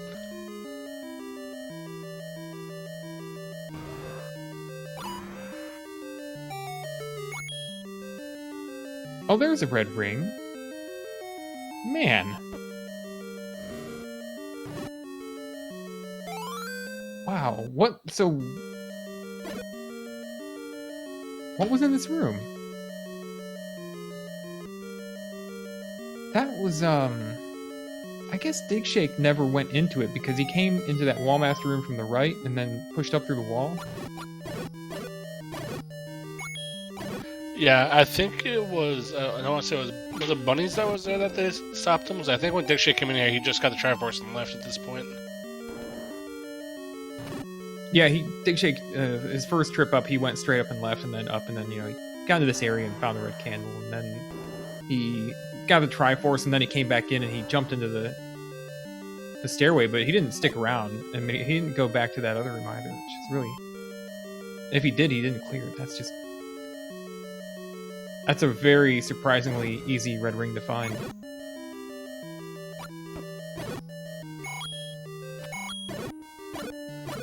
Oh, there's a red ring. Man. Wow, what was in this room? That was, I guess Digshake never went into it because he came into that Wallmaster room from the right and then pushed up through the wall. Yeah, I think it was, I don't want to say was it Bunnies that was there that they stopped him? I think when Digshake came in here, he just got the Triforce and left at this point. Yeah, Digshake, his first trip up, he went straight up and left and then up and then, he got into this area and found the red candle and then he got the Triforce and then he came back in and he jumped into the stairway, but he didn't stick around. I mean, he didn't go back to that other reminder, which is really... If he did, he didn't clear it. That's just That's a very surprisingly easy red ring to find.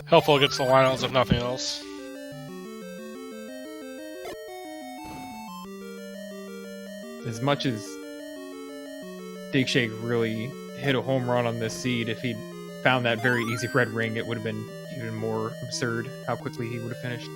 Helpful against the Lionels, if nothing else. As much as Digshake really hit a home run on this seed, if he'd found that very easy red ring, it would have been even more absurd how quickly he would have finished.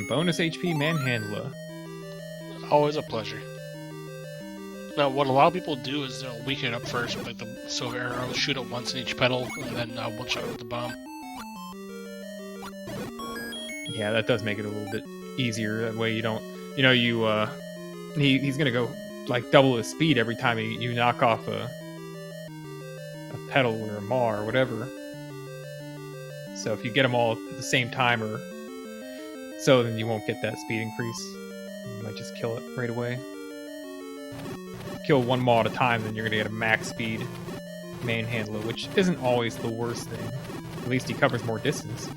Bonus HP Manhandler. Always a pleasure. Now, what a lot of people do is they'll weaken it up first, with, like the silver arrow, shoot it once in each pedal, and then one shot it with the bomb. Yeah, that does make it a little bit easier. That way you don't, he's gonna go like double his speed every time you knock off a pedal or a maw or whatever. So if you get them all at the same time or so, then you won't get that speed increase. You might just kill it right away. Kill one maw at a time, then you're gonna get a max speed Manhandler, which isn't always the worst thing. At least he covers more distance.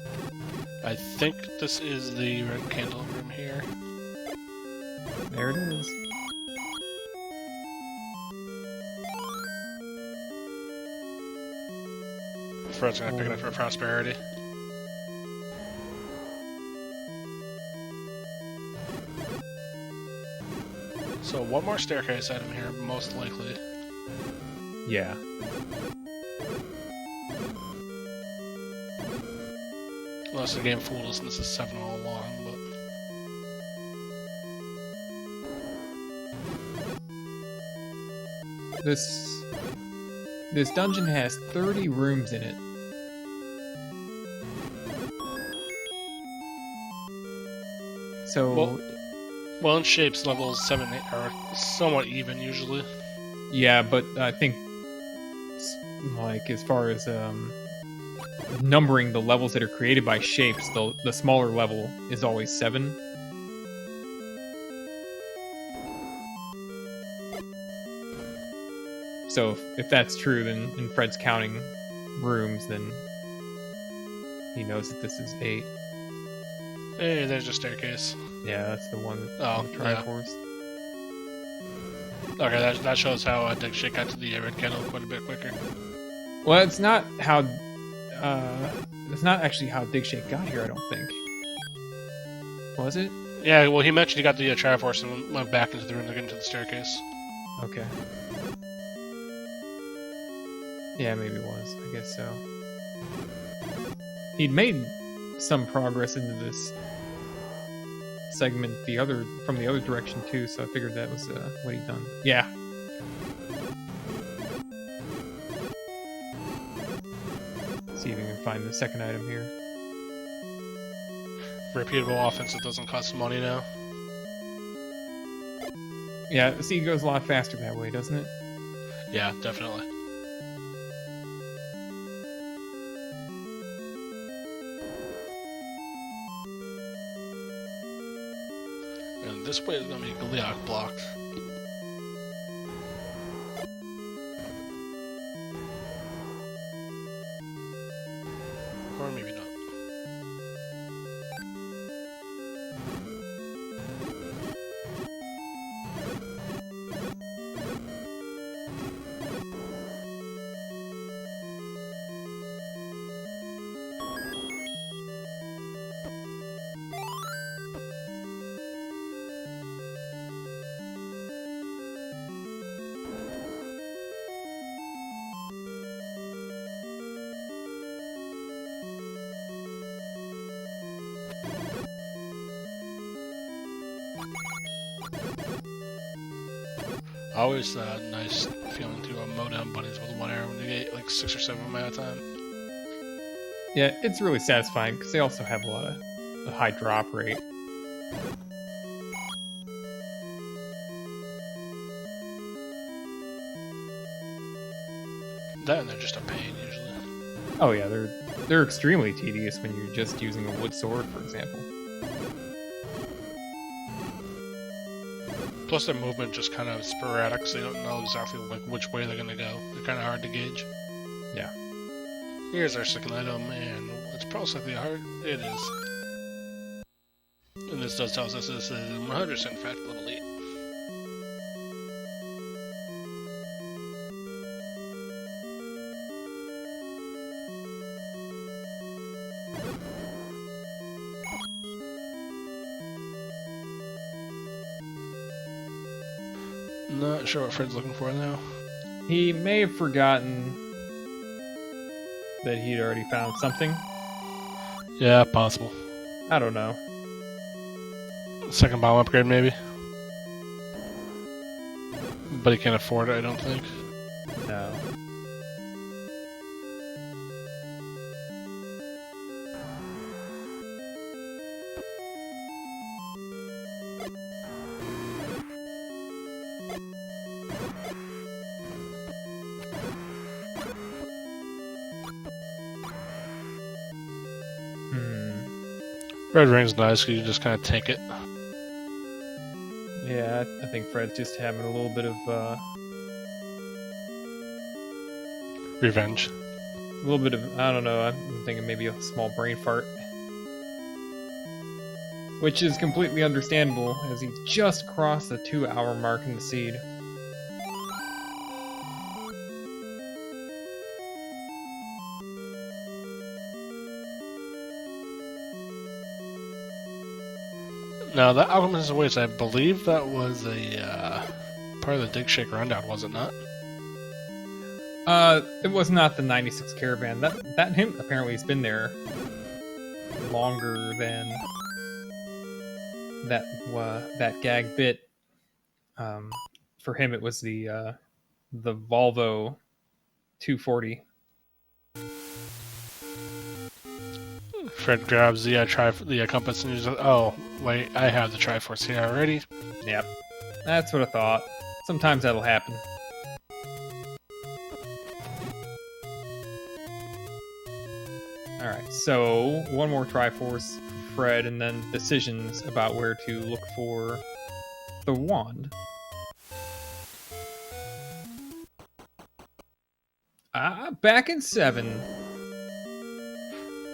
I think this is the red candle room here. There it is. Fred's gonna pick it up for prosperity. So one more staircase item here, most likely. Yeah. Unless the game fooled us and this is 7 all along, but... This dungeon has 30 rooms in it. So... Well, in shapes, levels 7 and 8 are somewhat even, usually. Yeah, but I think, like, as far as numbering the levels that are created by shapes, the smaller level is always 7. So if that's true, then in Fred's counting rooms, then he knows that this is 8. Hey, there's your staircase. Yeah, that's the one with Oh, the Triforce. Okay, that shows how digshake got to the red candle quite a bit quicker. Well, it's not actually how digshake got here, I don't think. Was it? Yeah, well, he mentioned he got the Triforce and went back into the room to get into the staircase. Okay. Yeah, maybe it was. I guess so. He'd made some progress into this segment from the other direction too, so I figured that was what he'd done. Yeah. See if we can find the second item here. Repeatable offense that doesn't cost money now. Yeah, see, it goes a lot faster that way, doesn't it? Yeah, definitely. And this way is going to be Gliok blocked. Or maybe not. Always nice feeling to mow down bunnies with one arrow when you get like 6 or 7 of them at a time. Yeah, it's really satisfying because they also have a high drop rate. That and they're just a pain usually. Oh yeah, they're extremely tedious when you're just using a wood sword, for example. Plus their movement just kind of sporadic, so you don't know exactly like which way they're gonna go. They're kind of hard to gauge. Yeah. Here's our second item, and it's probably hard. It is. And this does tell us this is 100% fact level 8. Not sure what Fred's looking for now. He may have forgotten that he'd already found something. Yeah, possible. I don't know. Second bomb upgrade, maybe. But he can't afford it, I don't think. No. Red ring's nice, because you just kind of take it. Yeah, I think Fred's just having a little bit of Revenge. I don't know, I'm thinking maybe a small brain fart. Which is completely understandable, as he just crossed the 2-hour mark in the seed. Now, that Alchemist's Waste, I believe that was a part of the digshake rundown, was it not? It was not the 96 caravan. That hint apparently has been there longer than that gag bit. For him, it was the Volvo 240. Fred grabs the compass and he's like, "Oh, wait, I have the Triforce here already." Yep, that's what I thought. Sometimes that'll happen. Alright, so one more Triforce for Fred, and then decisions about where to look for the wand. Back in 7.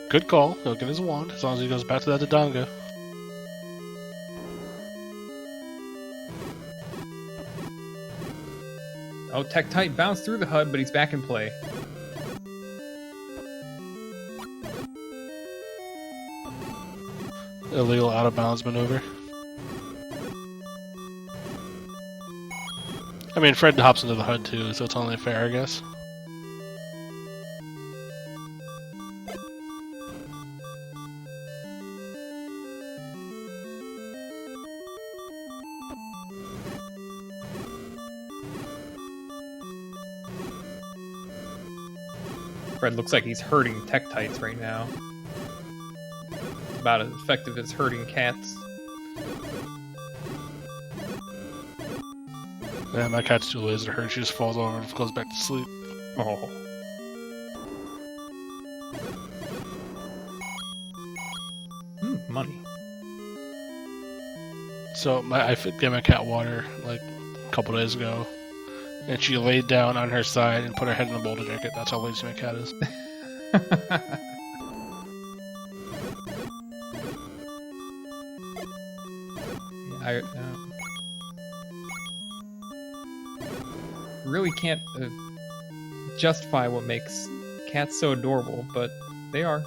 Good call. He'll get his wand as long as he goes back to that Dodongo. Oh, Tektite bounced through the HUD, but he's back in play. Illegal out of bounds maneuver. I mean, Fred hops into the HUD too, so it's only fair, I guess. Fred looks like he's hurting Tektites right now. About as effective as hurting cats. Yeah, my cat's too lazy to hurt. She just falls over and goes back to sleep. Oh. Money. So I gave my cat water like a couple days ago, and she laid down on her side and put her head in the bowl to drink it. That's how lazy my cat is. I really can't justify what makes cats so adorable, but they are.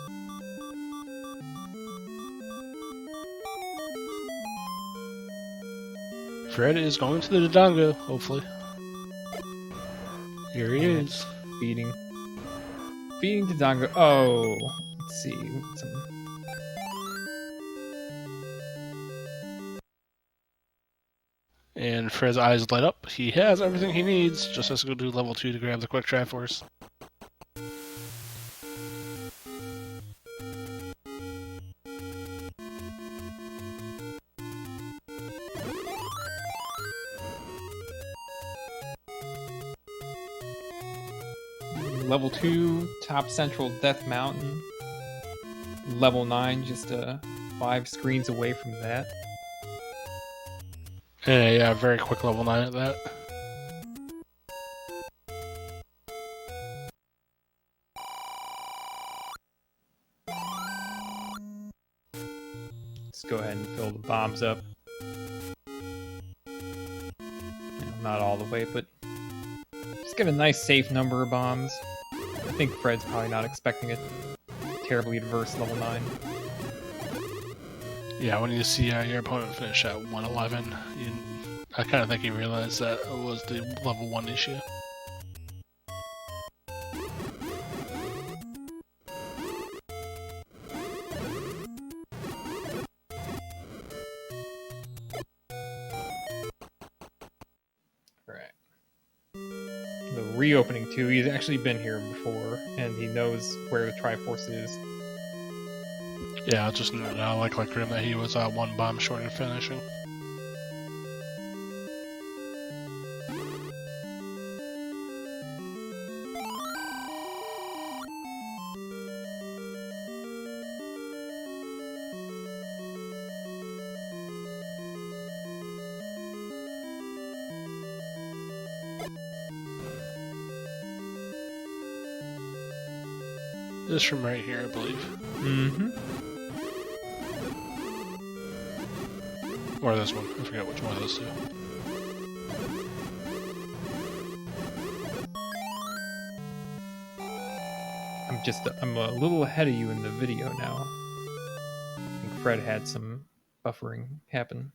Fred is going to the Dodongo, hopefully. Here he is. Feeding Dodongo. Oh, let's see. And Fred's eyes light up. He has everything he needs. Just has to go do level 2 to grab the quick Triforce. Level 2, top central Death Mountain. Level 9, just 5 screens away from that. Yeah, very quick level 9 at that. Let's go ahead and fill the bombs up. Not all the way, but just get a nice safe number of bombs. I think Fred's probably not expecting a terribly adverse level 9. Yeah, when you see your opponent finish at 111, I kind of think he realized that it was the level 1 issue. The reopening too. He's actually been here before, and he knows where the Triforce is. Yeah, just like him that he was 1 bomb short of finishing. This from right here, I believe. Mm-hmm. Or this one. I forget which one of those two. I'm a little ahead of you in the video now. I think Fred had some buffering happen.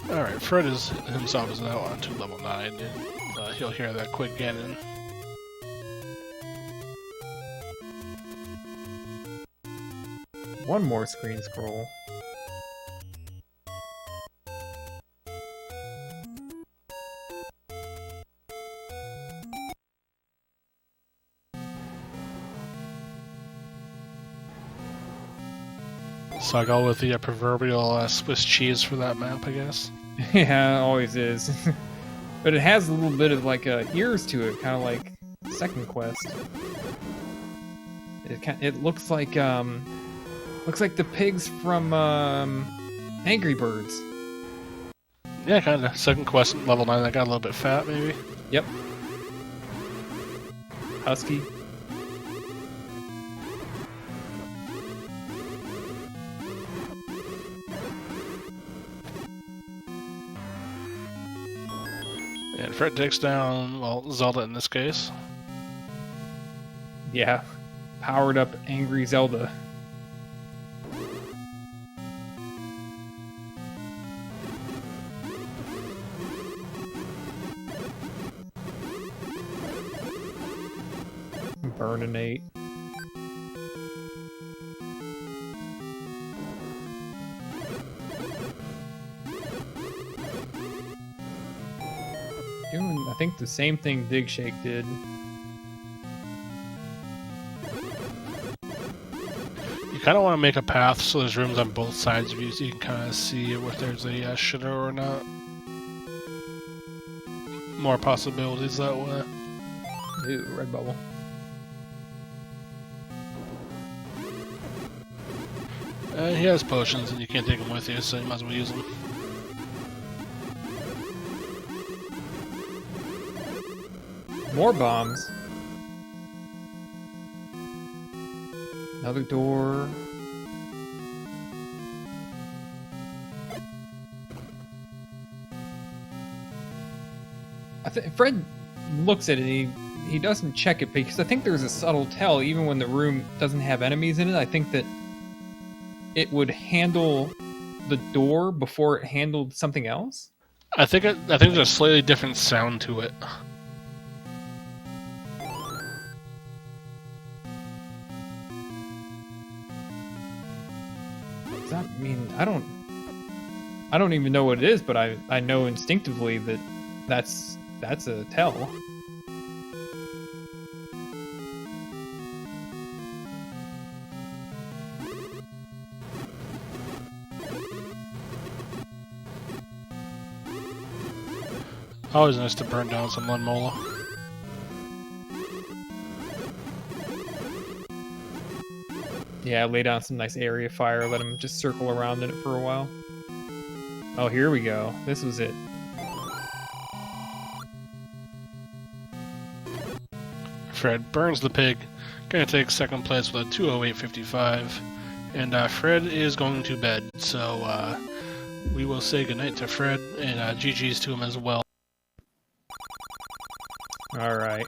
Alright, Fred himself is now on to level 9, and he'll hear that quick Ganon. One more screen scroll. So I go with the proverbial Swiss cheese for that map, I guess. Yeah, it always is. But it has a little bit of like ears to it, kind of like Second Quest. It looks like the pigs from Angry Birds. Yeah, kind of. Second Quest level 9 that got a little bit fat, maybe. Yep. Husky. And Fred takes down, well, Zelda in this case. Yeah. Powered up Angry Zelda. Burninate. Doing, I think, the same thing Digshake did. You kind of want to make a path so there's rooms on both sides of you so you can kind of see if there's a shitter or not. More possibilities that way. Ooh, red bubble. He has potions and you can't take them with you, so you might as well use them. More bombs. Another door. Fred looks at it and he doesn't check it because I think there's a subtle tell even when the room doesn't have enemies in it. I think that it would handle the door before it handled something else. I think there's a slightly different sound to it. Does that mean I don't even know what it is, but I know instinctively that that's a tell. Always nice to burn down some Lunmola. Yeah, lay down some nice area fire, let him just circle around in it for a while. Oh, here we go. This was it. Fred burns the pig. Gonna take second place with a 208.55. And Fred is going to bed, so we will say goodnight to Fred, and GG's to him as well. All right.